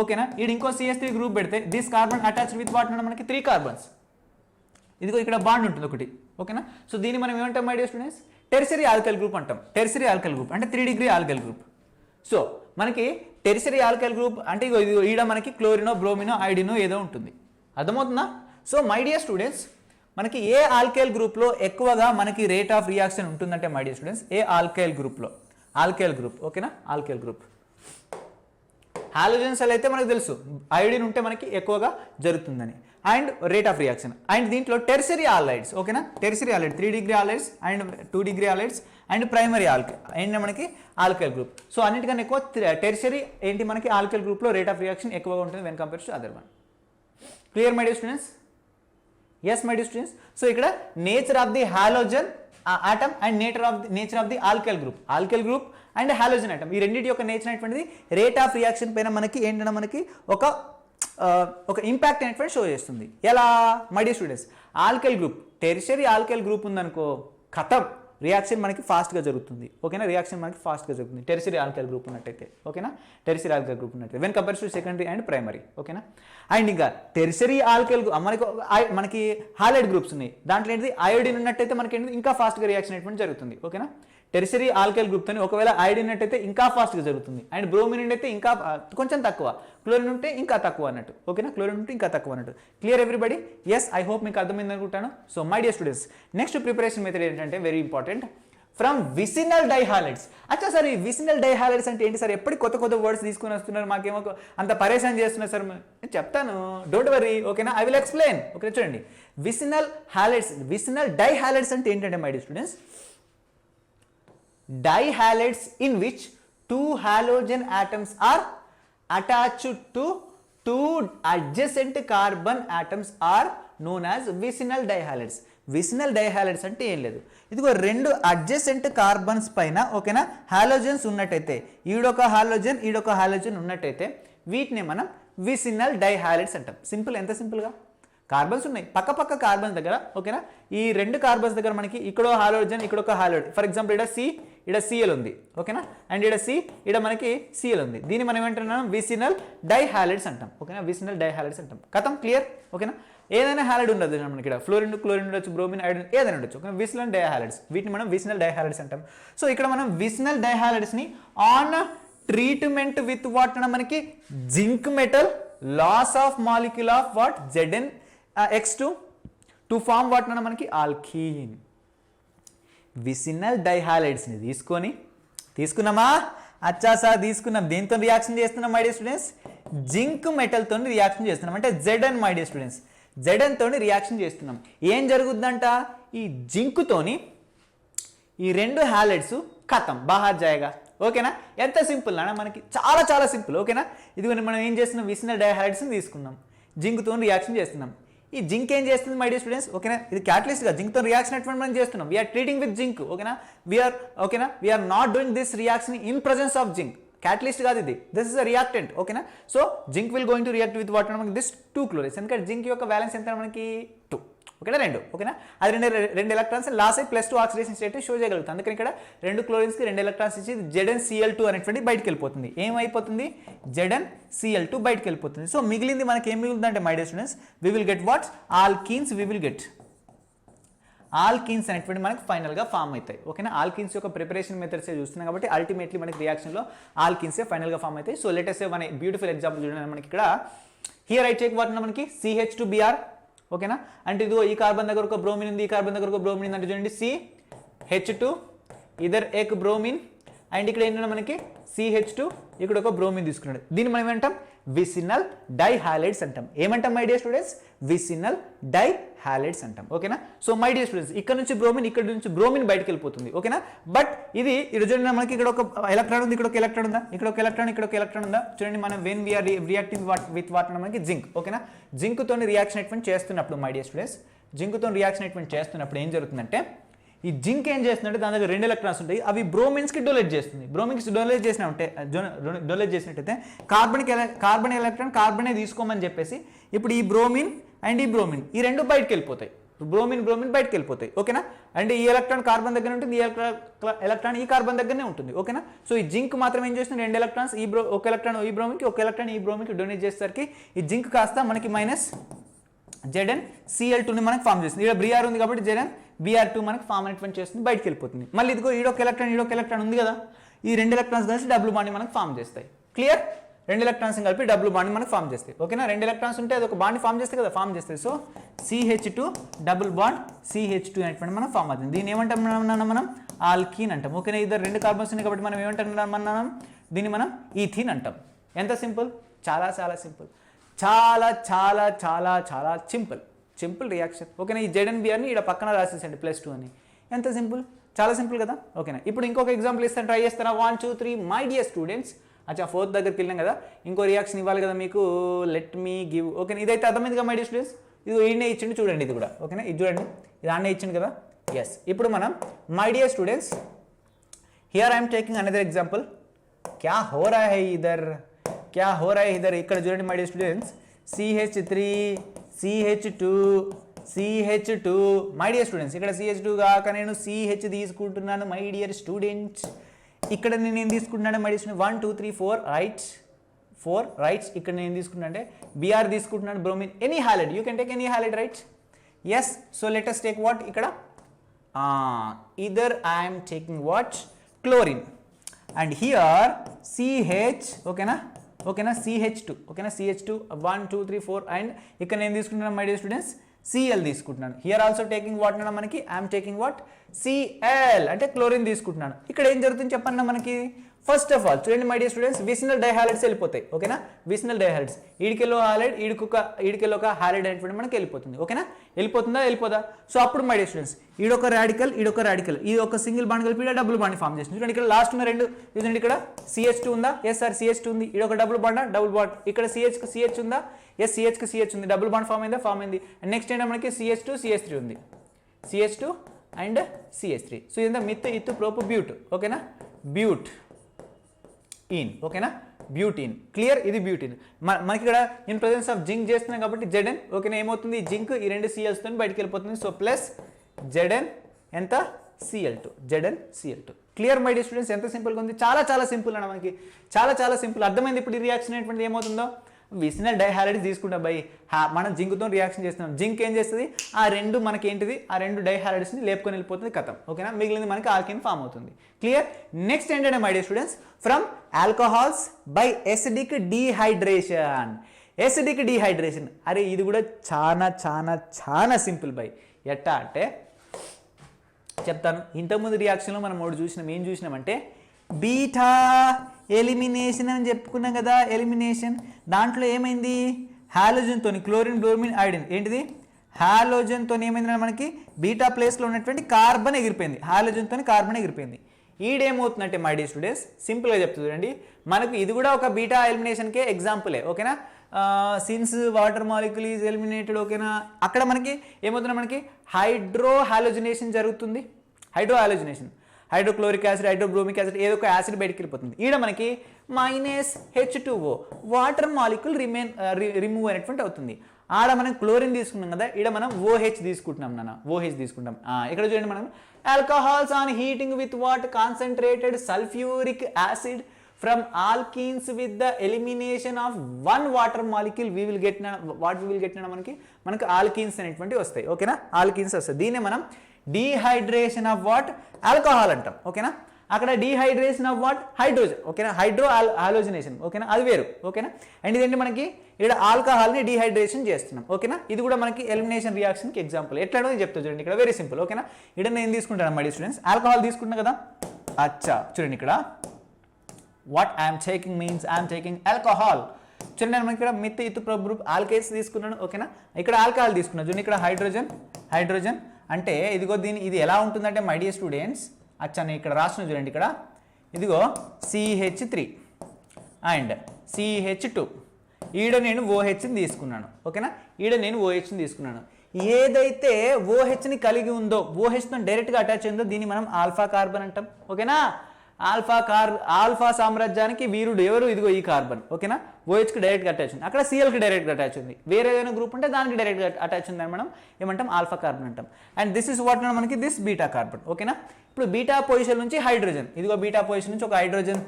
ఓకేనా, ఇది ఇంకో CH3 గ్రూప్ పెడితే this carbon attached with what మనకి 3 కార్బన్స్. ఇదిగో ఇక్కడ బాండ్ ఉంటుంది ఒకటి. ఓకేనా? సో దీన్ని మనం ఏమంటాం my dear students, tertiary alkyl group అంటాం. టెర్షరీ ఆల్కైల్ గ్రూప్ అంటే 3 డిగ్రీ ఆల్కైల్ గ్రూప్. సో మనకి టెర్షరీ ఆల్కైల్ గ్రూప్ అంటే ఇగో ఈడ మనకి క్లోరినో, బ్రోమినో, ఐడినో ఏదో ఉంటుంది. అర్థమవుతుందా? సో మై డియర్ స్టూడెంట్స్, మనకి ఏ ఆల్కైల్ గ్రూప్లో ఎక్కువగా మనకి రేట్ ఆఫ్ రియాక్షన్ ఉంటుందంటే మై డియర్ స్టూడెంట్స్, ఏ ఆల్కైల్ గ్రూప్లో, ఆల్కైల్ గ్రూప్. ఓకేనా? Alkyl group. హాలోజన్స్ అయితే మనకు తెలుసు ఐడిన్ ఉంటే మనకి ఎక్కువగా జరుగుతుందని. And rate of reaction. And దీంట్లో టెర్షరీ ఆల్డైడ్స్. ఓకేనా? Tertiary aldehyde 3 degree aldehydes and 2 degree aldehydes and primary alkyl and మనకి ఆల్కైల్ గ్రూప్. సో అన్నిటికన్నా ఎక్కువ టెర్షరీ ఏంటి మనకి ఆల్కైల్ గ్రూప్లో రేట్ ఆఫ్ రియాక్షన్ ఎక్కువగా ఉంటుంది when compares to other one. Clear my dear students? Yes my dear students. So ఇక్కడ nature of the halogen atom and nature of the alkyl group and halogen atom, ఈ రెండింటి యొక్క నేచర్ అనేటువంటిది రేట్ ఆఫ్ రియాక్షన్ పైన మనకి ఏంటంటే మనకి ఒక ఇంపాక్ట్ అనేటువంటి షో చేస్తుంది. ఎలా my dear students, alkyl group, tertiary alkyl group ఉందనుకో, ఖతం, రియాక్షన్ మనకి ఫాస్ట్గా జరుగుతుంది. ఓకేనా? రియాక్షన్ మనకి ఫాస్ట్గా జరుగుతుంది టెర్షరీ ఆల్కైల్ గ్రూప్ ఉన్నట్టయితే. ఓకేనా? టెర్షరీ ఆల్కైల్ గ్రూప్ ఉన్నట్టయితే when compares to secondary and primary. ఓకేనా? అండ్ ఇంకా టెర్షరీ ఆల్కైల్ మనకి హాలైడ్ గ్రూప్స్ ఉన్నాయి. దాంట్లో ఏంటి అయోడిన్ ఉన్నట్టయితే మనకి ఏంటి ఇంకా ఫాస్ట్గా రియాక్షన్ అనేటువంటి జరుగుతుంది. ఓకేనా? టెర్షరీ ఆల్కైల్ గ్రూప్ తోని ఒకవేళ ఐడిన్ ఉన్నట్టయితే ఇంకా ఫాస్ట్గా జరుగుతుంది. అండ్ బ్రోమిన్ అయితే ఇంకా కొంచెం తక్కువ, క్లోరిన్ ఉంటే ఇంకా తక్కువ అన్నట్టు. ఓకేనా? క్లోరిన్ ఉంటే ఇంకా తక్కువ అన్నట్టు. Clear everybody? Yes, I hope మీకు అర్థమైంది అనుకుంటాను. So my dear students, next preparation method ఏంటంటే very important, from vicinal dihalides. అచ్చా సార్, ఈ విసినల్ డైహాలైడ్స్ అంటే ఏంటి సార్? ఎప్పటికి కొత్త వర్డ్స్ తీసుకొని వస్తున్నారు, మాకేమో అంత పరేషాన్ చేస్తున్నారు సార్. నేను చెప్తాను, డోంట్ వరీ. ఓకేనా? I will explain. ఓకే, చూడండి, విసినల్ డైహాలైడ్స్ అంటే ఏంటంటే my dear students, dihalides in which 2 halogen atoms are attached to 2 adjacent carbon atoms are known as vicinal dihalides. Vicinal dihalides అంటే ఏం లేదు, ఇదిగో 2 అడ్జసెంట్ కార్బన్స్ పైన, ఓకేనా, హాలోజన్స్ ఉన్నట్టయితే, ఈడొక హాలోజన్ ఉన్నట్టయితే వీటిని మనం విసినల్ డైహాలైడ్స్ అంటాం. సింపుల్, ఎంత సింపుల్గా. కార్బన్స్ ఉన్నాయి పక్క కార్బన్స్ దగ్గర. ఓకేనా? ఈ 2 కార్బన్స్ దగ్గర మనకి ఇక్కడో హాలోజన్, ఇక్కడొక హాలోజన్. ఫర్ ఎగ్జాంపుల్ ఇక్కడ Cl ఉంది. ఓకేనా? అండ్ ఇక్కడ మనకి Cl ఉంది. దీన్ని మనం ఏమంటున్నాం, విసినల్ డైహాలైడ్స్ అంటాం. ఓకేనా? విసినల్ డైహాలైడ్స్ అంటాం. కథం, క్లియర్? ఓకేనా? ఏదైనా హ్యాలైడ్ ఉండదు మనకి, ఇక్కడ ఫ్లోరిన్, క్లోరిన్ ఉండొచ్చు, బ్రోమిన్, ఐడిన్ ఏదైనా ఉండొచ్చు. ఓకే, విసినల్ డైహాలైడ్స్, వీటిని మనం విసినల్ డైహాలైడ్స్ అంటాం. సో ఇక్కడ మనం విసినల్ డైహాలైడ్స్ని ఆన్ ట్రీట్మెంట్ విత్ వాట్ మనకి zinc metal loss of molecule of what Zn X2 to form what అన్న మనకి ఆల్కీన్. విసినల్ డైహాలైడ్స్ని తీసుకున్నామా? అచ్చా సార్ తీసుకున్నాం. దేంతో రియాక్షన్ చేస్తున్నాం మై డియర్ స్టూడెంట్స్? జింక్ మెటల్తో రియాక్షన్ చేస్తున్నాం. అంటే Zn my dear students, Zn తోని రియాక్షన్ చేస్తున్నాం. ఏం జరుగుద్దంట? ఈ జింక్తోని ఈ రెండు హ్యాలైడ్స్ ఖతం బాహర్ జాయేగా. ఓకేనా? ఎంత సింపుల్ అన్న మనకి, చాలా చాలా సింపుల్. ఓకేనా? ఇదిగోని మనం ఏం చేస్తున్నాం? విసినల్ డైహాలైడ్స్ని తీసుకున్నాం, జింక్తో రియాక్షన్ చేస్తున్నాం. ఈ జింక్ ఏం చేస్తుంది మై డియర్ స్టూడెంట్స్? ఓకేనా? ఇది క్యాటలిస్ట్గా జింక్తో రియాక్షన్ అటువంటి మనం చేస్తున్నాం. We're treating with zinc. ఓకేనా? We're not doing this reaction in presence of zinc. Catalyst కాదు ఇది, దిస్ ఇస్ అ రియాక్టెంట్. ఓకేనా? So zinc will going to react with what మనకి దిస్ 2 క్లోరైడ్స్. ఎందుకంటే జింక్ యొక్క వ్యాలెన్స్ ఎంత మనకి 2. ఓకేనా? 2. ఓకేనా? అది రెండు ఎలక్ట్రాన్స్ లాస్ అయి +2 ఆక్సిడేషన్ స్టేట్ షో చేయగలుగుతుంది. అందుకని ఇక్కడ 2 క్లోరిన్స్కి 2 ఎలక్ట్రాన్స్ ఇచ్చి ZnCl2 అనేటువంటి బయటకు వెళ్ళిపోతుంది. ఏమైపోతుంది? ZnCl2 బయటకు వెళ్ళిపోతుంది. సో మిగిలింది మనకి ఏం మిగులుతుందంటే my dear students, we will get what alkenes. We will get alkenes అనేటువంటి మనకి ఫైనల్గా ఫామ్ అవుతాయి. ఓకేనా? ఆల్కీన్స్ యొక్క ప్రిపరేషన్ మెథడ్స్ చూస్తున్నాం కాబట్టి అల్టిమేట్లీ మనకి రియాక్షన్లో ఆల్కీన్సే ఫైనల్గా ఫామ్ అవుతాయి. So let us say one beautiful example చూడండి మనకి ఇక్కడ. హియర్ ఐ టేక్ వాట్ మనకి CH2Br. ఓకేనా? అంటే ఇదిగో ఈ కార్బన్ దగ్గర ఒక బ్రోమిన్ ఉంది, ఈ కార్బన్ దగ్గర ఒక బ్రోమిన్ ఉంది. అంటే చూడండి CH2 either Ek bromine, and ఇక్కడ ఏంటంటే మనకి CH2 ఇక్కడ ఒక బ్రోమిన్ తీసుకున్నాడు. దీన్ని మనం ఏమంటాం? విసినల్ డైహాలైడ్స్ అంటాం. ఏమంటాం మై డియర్ స్టూడెంట్స్? విసినల్ డైహాలైడ్స్ అంటాం. ఓకేనా? సో మై డియర్ స్టూడెంట్స్, ఇక్కడ నుంచి బ్రోమిన్ బయటకు వెళ్ళిపోతుంది. ఓకేనా? బట్ ఇది చూడండి మనకి ఇక్కడ ఒక ఎలక్ట్రాన్ ఉంది, ఇక్కడ ఒక ఎలక్ట్రాన్ ఉందా, ఇక్కడ ఒక ఎలక్ట్రాన్ ఉందా? చూడండి మనం when we are reacting with what మనకి జింక్. ఓకేనా? జింక్తో రియాక్షన్ అటువంటి చేస్తున్నప్పుడు మై డియర్ స్టూడెంట్స్, జింక్తో రియాక్షన్ అటువంటి చేస్తున్నప్పుడు ఏం జరుగుతుందంటే, ఈ జింక్ ఏం చేస్తుందంటే దాని దగ్గర 2 ఎలక్ట్రాన్స్ ఉంటాయి, అవి బ్రోమిన్స్కి డొనేట్ చేస్తుంది. బ్రోమిన్స్కి డొనేట్ చేసినట్టయితే కార్బన్ ఎలక్ట్రాన్ కార్బనే తీసుకోమని చెప్పేసి ఇప్పుడు ఈ బ్రోమిన్ అండ్ ఈ బ్రోమిన్ ఈ రెండు బయటకు వెళ్ళిపోతాయి. బ్రోమిన్ బయటకు వెళ్ళిపోతాయి. ఓకేనా? అంటే ఈ ఎలక్ట్రాన్ కార్బన్ దగ్గర ఉంటుంది, ఈ ఎలక్ట్రాన్ ఈ కార్బన్ దగ్గరనే ఉంటుంది. ఓకేనా? సో ఈ జింక్ మాత్రం ఏం చేస్తుంది? 2 ఎలక్ట్రాన్స్ ఒక ఎలక్ట్రాన్ ఈ బ్రోమిన్కి, ఒక ఎలక్ట్రాన్ ఈ బ్రోమిన్కి డొనేట్ చేసేసరికి ఈ జింక్ కాస్త మనకి ZnCl2ని మనకి ఫామ్ చేస్తుంది. ఇక్కడ Br ఉంది కాబట్టి ZnBr2 మనకి ఫామ్ అనేటువంటి చేస్తుంది, బయటకు వెళ్ళిపోతుంది. మళ్ళీ ఇదిగో ఈడొక ఎలక్ట్రాన్ ఉంది కదా, ఈ 2 ఎలక్ట్రాన్స్ కలిసి డబుల్ బాండ్ మనకి ఫామ్ చేస్తాయి. క్లియర్? 2 ఎలక్ట్రాన్స్ కలిపి డబుల్ బాండ్ మనకి ఫామ్ చేస్తాయి. ఓకేనా? 2 ఎలక్ట్రాన్స్ ఉంటే అది ఒక బాండ్ ఫామ్ చేస్తాయి కదా, ఫామ్ చేస్తాయి. So CH2 double bond CH2 అనేటువంటి మనం ఫామ్ అవుతుంది. దీన్ని ఏమంటాం మనం? ఆల్కీన్ అంటాం. ఓకేనా? ఇద్దరు 2 కార్బన్స్ ఉన్నాయి కాబట్టి మనం ఏమంటాం? దీన్ని మనం ఈథీన్ అంటాం. ఎంత సింపుల్! చాలా చాలా సింపుల్, చాలా చాలా చాలా చాలా సింపుల్ రియాక్షన్. ఓకేనా? ఈ ZnBrని ఇక్కడ పక్కన రాసేసండి +2 అని. ఎంత సింపుల్, చాలా సింపుల్ కదా. ఓకేనా? ఇప్పుడు ఇంకొక ఎగ్జాంపుల్ ఇస్తాను, ట్రై చేస్తారా? 1 2 3 మై డియర్ స్టూడెంట్స్. అచ్చా 4th దగ్గరికి వెళ్ళాం కదా, ఇంకో రియాక్షన్ ఇవ్వాలి కదా మీకు. Let me give. ఓకేనా? ఇదైతే అర్థమైందిగా మై డియర్ స్టూడెంట్స్. ఇది ఈయనే ఇచ్చిండు చూడండి, ఇది కూడా. ఓకేనా? ఇది చూడండి, ఇది ఆడనే ఇచ్చిండు కదా. ఎస్. ఇప్పుడు మనం my dear students, here I'm taking another example. క్యా హో రా హై ఇదర్, ఇక్కడ చూడండి my dear students, CH3 CH2 my dear students. ఇక్కడ CH2 కాక నేను CH తీసుకుంటున్నాను మై డియర్ స్టూడెంట్స్. ఇక్కడ నేను ఏం తీసుకుంటున్నాను మై డియర్ స్టూడెంట్? 1 2 3 4 రైట్స్. ఇక్కడ నేను తీసుకుంటున్నా అంటే Br తీసుకుంటున్నాను, bromine, any halide, you can take any halide, right? Yes. So let us take what ఇక్కడ? ఇదర్ I'm taking what? Chlorine. And here CH. ఓకేనా? CH2. ఓకేనా? CH2 1 2 3 4 అండ్ ఇక్కడ నేను తీసుకుంటున్నాను మై డియర్ స్టూడెంట్స్ Cl తీసుకుంటున్నాను. హియర్ ఆల్సో టేకింగ్ వాట్ అన్న మనకి? I'm taking what? Cl అంటే క్లోరిన్ తీసుకుంటున్నాను. ఇక్కడ ఏం జరుగుతుంది చెప్పండి మనకి? ఫస్ట్ ఆఫ్ ఆల్ చూడండి మై డియర్ స్టూడెంట్స్, విసినల్ డైహాలైడ్స్ వెళ్ళిపోతాయి. ఓకేనా? విసినల్ డైహాలైడ్స్, ఈడికెళ్ళో హాలైడ్, ఈడికెళ్ళో ఒక హాలైడ్ అనేటువంటి మనకి వెళ్ళిపోతుంది. ఓకేనా? వెళ్ళిపోదా? సో అప్పుడు మై డియర్ స్టూడెంట్స్, ఈడొక రాడికల్, ఇది ఒక సింగిల్ బాండ్ కలిపి డబుల్ బాండ్ ఫామ్ చేస్తుంది. చూడండి ఇక్కడ లాస్ట్ ఉన్న 2 చూడండి, ఇక్కడ CH2 ఉందా? ఎస్ సార్ CH2 ఉంది. ఈడొక డబుల్ బాండ్. ఇక్కడ CH ఉందా? ఎస్ CH ఉంది. డబుల్ బాండ్ ఫామ్ అయింది. అండ్ నెక్స్ట్ ఏంటంటే మనకి CH2 CH3 ఉంది. CH2 and CH3. సో ఇదంతా ఇత్తు ప్రోపు బ్యూట్. ఓకేనా? బ్యూట్ ఇన్. ఓకేనా? బ్యూటీన్. క్లియర్? ఇది బ్యూటీన్. మనకి ఇక్కడ ఇన్ ప్రెజెన్స్ ఆఫ్ జింక్ చేస్తున్నాం కాబట్టి Zn. ఓకేనా? ఏమవుతుంది? ఈ జింక్ ఈ 2 Clతో బయటకు వెళ్ళిపోతుంది. సో ప్లస్ Zn ఎంత? ZnCl2. Clear my dear students? ఎంత సింపుల్గా ఉంది, చాలా చాలా సింపుల్ అన్న మనకి, చాలా సింపుల్. అర్థమైంది ఇప్పుడు ఈ రియాక్షన్ అనేటువంటిది ఏమవుతుందో? విసినల్ డైహాలైడ్స్ తీసుకుంటాం బై, మనం జింక్తో రియాక్షన్ చేస్తున్నాం. జింక్ ఏం చేస్తుంది? ఆ 2 మనకి ఏంటిది? ఆ 2 డైహాలైడ్స్ని లేపుకొని వెళ్ళిపోతుంది, కథం. ఓకేనా? మిగిలింది మనకి ఆల్కీన్ ఫామ్ అవుతుంది. క్లియర్? నెక్స్ట్ ఏంటంటే my dear students, from alcohols by acidic dehydration. Acidic dehydration. అరే ఇది కూడా చాలా చాలా చాలా సింపుల్ బై. ఎట్టా అంటే చెప్తాను. ఇంతకుముందు రియాక్షన్లో మనం ఒకటి చూసినాం. ఏం చూసినామంటే బీటా ఎలిమినేషన్ అని చెప్పుకున్నాం కదా. ఎలిమినేషన్ దాంట్లో ఏమైంది, హాలోజన్తో క్లోరిన్ బ్రోమిన్ ఐడిన్ ఏంటిది, హాలోజన్తో ఏమైంది మనకి బీటా ప్లేస్లో ఉన్నటువంటి కార్బన్ ఎగిరిపోయింది. హాలోజన్తో కార్బన్ ఎగిరిపోయింది. ఈడేమవుతుందంటే మై డియర్ స్టూడెంట్స్ సింపుల్గా చెప్తుంది చూడండి. మనకు ఇది కూడా ఒక బీటా ఎలిమినేషన్కే ఎగ్జాంపులే. ఓకేనా, since water molecule is eliminated. ఓకేనా, అక్కడ మనకి ఏమవుతుంది, మనకి హైడ్రో హాలోజినేషన్ జరుగుతుంది. Hydro halogenation, hydrochloric acid, hydrobromic acid ఏదో ఒక యాసిడ్ బయటికి వెళ్ళిపోతుంది. ఈడ మనకి -H2O వాటర్ మాలిక్యూల్ రిమూవ్ అయినటువంటి అవుతుంది. ఆడ మనం క్లోరిన్ తీసుకున్నాం కదా, ఈడ మనం OH తీసుకుంటున్నాం నాన్న, OH తీసుకుంటాం. ఇక్కడ చూడండి మనం alcohols on heating with what concentrated sulfuric acid from alkenes with the elimination of one water molecule we will get మనకి ఆల్కీన్స్ అనేటువంటి వస్తాయి. ఓకేనా, ఆల్కీన్స్ వస్తాయి. దీన్నే మనం డీహైడ్రేషన్ ఆఫ్ వాట్ ఆల్కహాల్ అంటాం. ఓకేనా, అక్కడ డీహైడ్రేషన్ ఆఫ్ వాట్ హైడ్రోజన్. ఓకేనా, హైడ్రో హాలోజినేషన్. ఓకేనా, అది వేరు. ఓకేనా, అండ్ ఇదేంటి మనకి ఇక్కడ ఆల్కహాల్ని డీహైడ్రేషన్ చేస్తున్నాం. ఓకేనా, ఇది కూడా మనకి ఎలిమినేషన్ రియాక్షన్కి ఎగ్జాంపుల్. ఎట్లానో చెప్తా చూడండి. ఇక్కడ వెరీ సింపుల్. ఓకేనా, ఇక్కడ నేను తీసుకుంటాను మై స్టూడెంట్స్, ఆల్కహాల్ తీసుకుంటున్నా కదా. అచ్చా చూడండి, ఇక్కడ what I'm taking means I'm taking alcohol. చూడండి మనకి ఇక్కడ మిత్ ఇత్ గ్రూప్ ఆల్కేస్ తీసుకున్నాను. ఓకేనా, ఇక్కడ ఆల్కహాల్ తీసుకున్నాను. చూడండి ఇక్కడ హైడ్రోజన్ అంటే ఇదిగో ఇది ఎలా ఉంటుందంటే మై డియర్ స్టూడెంట్స్, అచ్చా నేను ఇక్కడ రాసిన చూడండి. ఇక్కడ ఇదిగో CH3 అండ్ CH2. ఈడ నేను OHని తీసుకున్నాను. ఓకేనా, ఈడ నేను OHని తీసుకున్నాను. ఏదైతే OHని కలిగి ఉందో, OHతో డైరెక్ట్గా అటాచ్ అయిందో దీన్ని మనం ఆల్ఫా కార్బన్ అంటాం. ఓకేనా, ఆల్ఫా సామ్రాజ్యానికి వీరుడు ఎవరు, ఇదిగో ఈ కార్బన్. ఓకేనా, OHకి డైరెక్ట్గా అటాచ్ ఉంది. అక్కడ Clకి డైరెక్ట్గా అటాచ్ ఉంది. వేరే ఏదైనా గ్రూప్ ఉంటే దానికి డైరెక్ట్గా అటాచ్ ఉందని మనం ఏమంటాం, ఆల్ఫా కార్బన్ అంటాం. అండ్ దిస్ ఇస్ వాట్ మనకి దిస్ బీటా కార్బన్. ఓకేనా, ఇప్పుడు బీటా పొజిషన్ నుంచి హైడ్రోజన్, ఇదిగో బీటా పొజిషన్ నుంచి ఒక హైడ్రోజన్.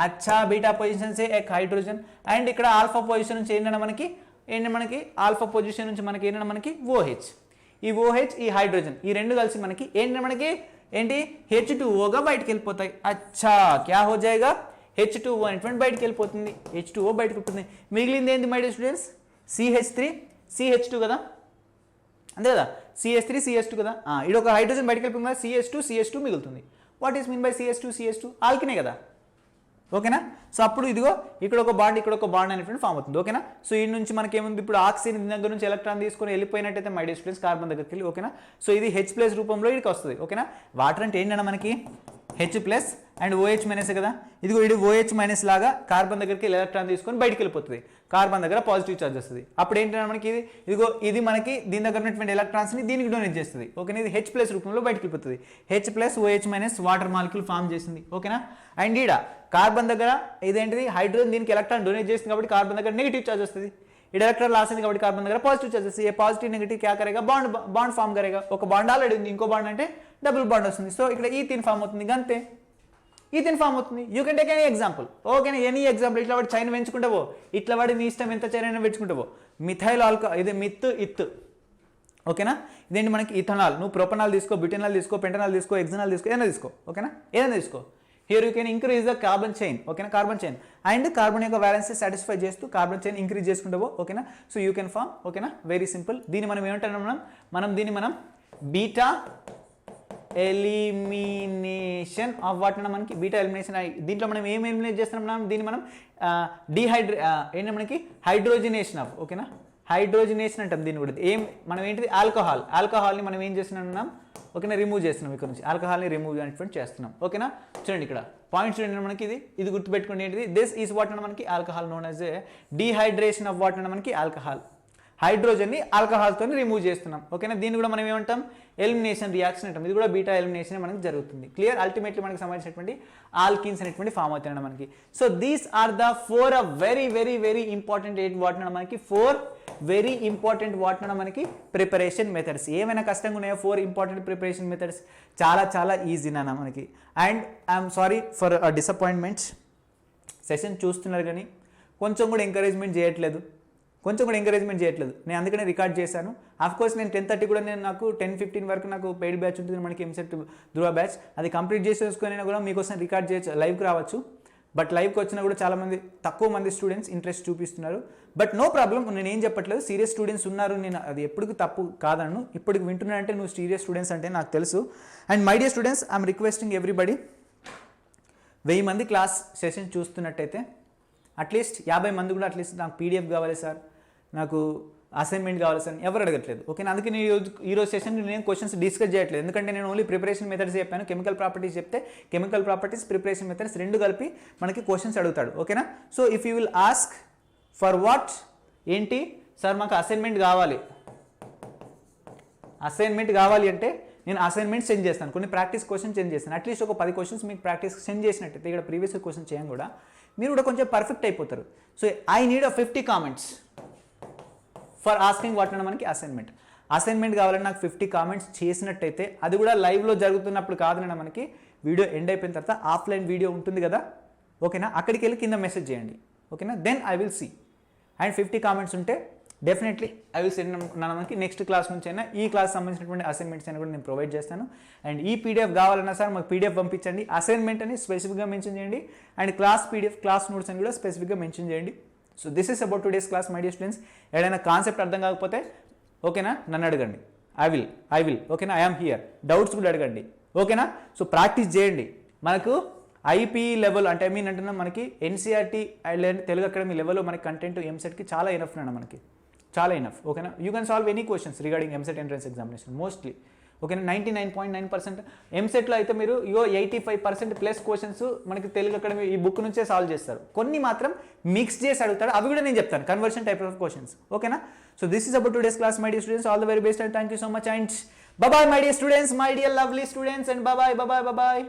అచ్చా బీటా పొజిషన్ సే ఎక్ హైడ్రోజన్. అండ్ ఇక్కడ ఆల్ఫా పొజిషన్ నుంచి ఏంటంటే మనకి ఆల్ఫా పొజిషన్ నుంచి మనకి ఏంటంటే మనకి OH. ఈ OH ఈ హైడ్రోజన్ ఈ రెండు కలిసి మనకి ఏంటి H2Oగా బయటకు వెళ్ళిపోతాయి. అచ్చా క్యా హో జాయేగా, H2O అనేటువంటి బయటకు వెళ్ళిపోతుంది. H2O బయటకు ఉంటుంది. మిగిలింది ఏంటి my dear students, CH3 CH2 కదా, అంతే కదా, CH3 CH2 కదా. ఇది ఒక హైడ్రోజన్ బయటకు వెళ్ళిపోతుంది కదా, CH2 మిగులుతుంది. What is mean by CH2 ఆల్కినే కదా. ఓకేనా, సో అప్పుడు ఇదిగో ఇక్కడ ఒక బాండ్ అనేటువంటి ఫామ్ అవుతుంది. ఓకేనా, సో ఈ నుంచి మనకి ఏముంది, ఇప్పుడు ఆక్సిజన్ దగ్గర నుంచి ఎలక్ట్రాన్ తీసుకొని వెళ్ళిపోయినట్టయితే మై డియర్ స్టూడెంట్స్ కార్బన్ దగ్గరికి వెళ్ళి. ఓకేనా, సో ఇది H+ రూపంలో ఇక్కడికి వస్తుంది. ఓకేనా, వాటర్ అంటే ఏంటన్నా మనకి H+ అండ్ OH- కదా. ఇదిగో ఇది OH- లాగా కార్బన్ దగ్గరికి ఎలక్ట్రాన్ తీసుకొని బయటికి వెళ్ళిపోతుంది. కార్బన్ దగ్గర పాజిటివ్ చార్జ్ వస్తుంది. అప్పుడు ఏంటంటే మనకి ఇది మనకి దీని దగ్గర ఉన్నటువంటి ఎలక్ట్రాన్స్ని దీనికి డొనేట్ చేస్తుంది. ఓకేనా, ఇది H+ రూపంలో బయటికి వెళ్ళిపోతుంది. H+ OH- water molecule form చేసింది. ఓకేనా, అండ్ ఈడ కార్బన్ దగ్గర ఇదేంటిది హైడ్రోజన్ దీనికి ఎలక్ట్రాన్ డొనేట్ చేస్తుంది కాబట్టి కార్బన్ దగ్గర నెగిటివ్ చార్జ్ వస్తుంది. ఈ ఎలక్ట్రాన్ లాస్ అయింది కాబట్టి కార్బన్ దగ్గర పాజిటివ్ చార్జ్ వస్తుంది. ఏ పాజిటివ్ నెగిటివ్ క్యా కరేగా, బాండ్ ఫామ్ కరేగా. ఒక బాండ్ ఆల్రెడీ ఉంది, ఇంకో బాండ్ అంటే డబుల్ బాండ్ వస్తుంది. సో ఇక్కడ ఈథీన్ ఫామ్ అవుతుంది. అంతే, ఈథీన్ ఫామ్ అవుతుంది. You can take any example. ఓకేనా, ఎనీ ఎగ్జాంపుల్. ఇట్లా వాడి చైన్ పెంచుకుంటావో, ఇట్లా వాడి నీ ఇష్టం ఎంత చైన్ అయినా పెంచుకుంటావో. మిథైల్ ఇది ఇత్. ఓకేనా, ఇదేంటి మనకి ఇథనాల్. నువ్వు ప్రొపనాల్ తీసుకో, బ్యూటెనాల్ తీసుకో, పెంటనాల్ తీసుకో, ఎగ్జనాల్ తీసుకో, ఏదైనా తీసుకో. ఓకేనా, ఏదైనా తీసుకో. Here you can increase the carbon chain. ఓకేనా, కార్బన్ చైన్ అండ్ కార్బన్ యొక్క వ్యాలెన్స్ సాటిస్ఫై చేస్తూ కార్బన్ చైన్ ఇంక్రీజ్ చేసుకుంటావో. ఓకేనా, సో యూ కెన్ ఫామ్. ఓకేనా, వెరీ సింపుల్. దీన్ని మనం ఏమంటున్నాం, దీన్ని మనం బీటా ఎలిమినేషన్ ఆఫ్ వాట్ అన్న మనకి బీటా ఎలిమినేషన్. దీంట్లో మనం ఏం ఎలిమినేట్ చేస్తున్నాం, దీన్ని మనం ఏంటి మనకి హైడ్రోజినేషన్ ఆఫ్. ఓకేనా, హైడ్రోజినేషన్ అంటాం దీన్ని కూడా. మనం ఏంటిది ఆల్కహాల్ని మనం ఏం చేస్తున్నాం, ఓకేనా, రిమూవ్ చేస్తున్నాం. ఇక్కడ నుంచి ఆల్కహాల్ని రిమూవ్ అనేటువంటి చేస్తున్నాం. ఓకేనా, చూడండి ఇక్కడ పాయింట్స్ చూడండి మనకి ఇది గుర్తుపెట్టుకోండి. ఏంటిది, దిస్ ఈజ్ వాట్ అన్న మనకి alcohol known as dehydration of what అన్న మనకి ఆల్కహాల్. హైడ్రోజన్ని ఆల్కహాల్తో రిమూవ్ చేస్తున్నాం. ఓకేనా, దీన్ని కూడా మనం ఏమంటాం, ఎలిమినేషన్ రియాక్షన్ అంటాం. ఇది కూడా బీటా ఎలిమినేషన్ మనకి జరుగుతుంది. క్లియర్, అల్టిమేట్లీ మనకి సంబంధించినటువంటి ఆల్కిన్స్ అనేటువంటి ఫామ్ అవుతాయి మనకి. So these are the 4 very important what అన్న మనకి 4 వెరీ ఇంపార్టెంట్ వాట్ అన్న మనకి ప్రిపరేషన్ మెథడ్స్. ఏమైనా కష్టంగా ఉన్నాయో 4 ఇంపార్టెంట్ ప్రిపరేషన్ మెథడ్స్ చాలా ఈజీ నాన్న మనకి. And I'm sorry for disappointments. Session చూస్తున్నారు కానీ కొంచెం కూడా ఎంకరేజ్మెంట్ చేయట్లేదు. నేను అందుకనే రికార్డ్ చేశాను. కోర్స్ నేను 10:30 కూడా నాకు 10:15 వరకు నాకు పెయిడ్ బ్యాచ్ ఉంటుంది మనకి ఎంసెట్ ధృవ బ్యాచ్. అది కంప్లీట్ చేసేసుకొని కూడా మీకోసం రికార్డ్ చేయొచ్చు, లైవ్కి రావచ్చు. బట్ లైవ్కి వచ్చినా కూడా చాలామంది తక్కువ మంది స్టూడెంట్స్ ఇంట్రెస్ట్ చూపిస్తున్నారు. బట్ నో ప్రాబ్లం, నేను ఏం చెప్పట్లేదు, సీరియస్ స్టూడెంట్స్ ఉన్నారు, నేను అది ఎప్పటికీ తప్పు కాదన్ను. ఇప్పటికి వింటున్నానంటే నువ్వు సీరియస్ స్టూడెంట్స్ అంటే నాకు తెలుసు. And my dear students, I'm requesting everybody, 1000 మంది క్లాస్ సెషన్ చూస్తున్నట్టయితే అట్లీస్ట్ 50 మంది కూడా అట్లీస్ట్ నాకు పీడిఎఫ్ కావాలి సార్, నాకు అసైన్మెంట్ కావాలి సార్ ఎవరు అడగట్లేదు. ఓకేనా, అందుకే నేను ఈరోజు సెషన్ నేను క్వశ్చన్స్ డిస్కస్ చేయట్లేదు, ఎందుకంటే నేను ఓన్లీ ప్రిపరేషన్ మెథడ్స్ చెప్పాను. కెమికల్ ప్రాపర్టీస్ చెప్తే కెమికల్ ప్రాపర్టీస్, ప్రిపరేషన్ మెథడ్స్ రెండు కలిపి మనకి క్వశ్చన్స్ అడుగుతాడు. ఓకేనా, so if you will ask for what, ఏంటి సార్ మాకు అసైన్మెంట్ కావాలి, అసైన్మెంట్ కావాలి అంటే నేను అసైన్మెంట్ సెండ్ చేస్తాను, కొన్ని ప్రాక్టీస్ క్వశ్చన్ సెండ్ చేస్తాను. అట్లీస్ట్ ఒక 10 క్వశ్చన్స్ మీకు ప్రాక్టీస్ సెండ్ చేసినట్టయితే ఇక్కడ ప్రీవియస్ క్వశ్చన్ చేయం కూడా మీరు కూడా కొంచెం పర్ఫెక్ట్ అయిపోతారు. So I need 50 comments for asking what అన్న మనకి అసైన్మెంట్ కావాలని నాకు 50 కామెంట్స్ చేసినట్టయితే, అది కూడా లైవ్లో జరుగుతున్నప్పుడు కాదన్న మనకి వీడియో ఎండ్ అయిపోయిన తర్వాత ఆఫ్లైన్ వీడియో ఉంటుంది కదా, ఓకేనా, అక్కడికి వెళ్ళి కింద మెసేజ్ చేయండి. ఓకేనా, then I will see. And 50 comments ఉంటే డెఫినెట్లీ ఐ విల్ సెండ్ మనకి నెక్స్ట్ క్లాస్ నుంచి అయినా ఈ క్లాస్ సంబంధించినటువంటి అసైన్మెంట్స్ అయినా కూడా నేను ప్రొవైడ్ చేస్తాను. అండ్ ఈ పీడిఎఫ్ కావాలన్నా సార్ మాకు పీడిఎఫ్ పంపించండి, అసైన్మెంట్ అని స్పెసిఫిక్గా మెన్షన్ చేయండి, and class PDF, class notes అని కూడా స్పెసిఫిక్గా మెన్షన్ చేయండి. So this is about today's class my dear students. ఏదైనా కాన్సెప్ట్ అర్థం కాకపోతే ఓకేనా నన్ను అడగండి, ఐ విల్ ఓకేనా, ఐఎమ్ హియర్. డౌట్స్ కూడా అడగండి, ఓకేనా. సో ప్రాక్టీస్ చేయండి. మనకు ఐపీ లెవెల్ అంటే అంటున్నా మనకి ఎన్సీఆర్టీ తెలుగు అకాడమీ లెవెల్లో మనకి కంటెంట్ ఎంసెట్కి చాలా ఇనఫ్ అన్న మనకి, చాలా ఇనఫ్. ఓకేనా, you can solve any questions regarding EAMCET entrance examination mostly. ఓకేనా, 99.9%. ఎంసెట్లో అయితే మీరు 85% ప్లస్ క్వశ్చన్స్ మనకి తెలుగు అకాడమీ ఈ బుక్ నుంచే సాల్వ్ చేస్తారు. కొన్ని మాత్రం మిక్స్ చేసి అడుగుతారు, అవి కూడా నేను చెప్తాను, కన్వర్షన్ టైప్ ఆఫ్ క్వశ్చన్స్. ఓకేనా, so this is about today's class my dear students. All the very best and thank you so much and bye my dear students, my dear lovely students, and bye.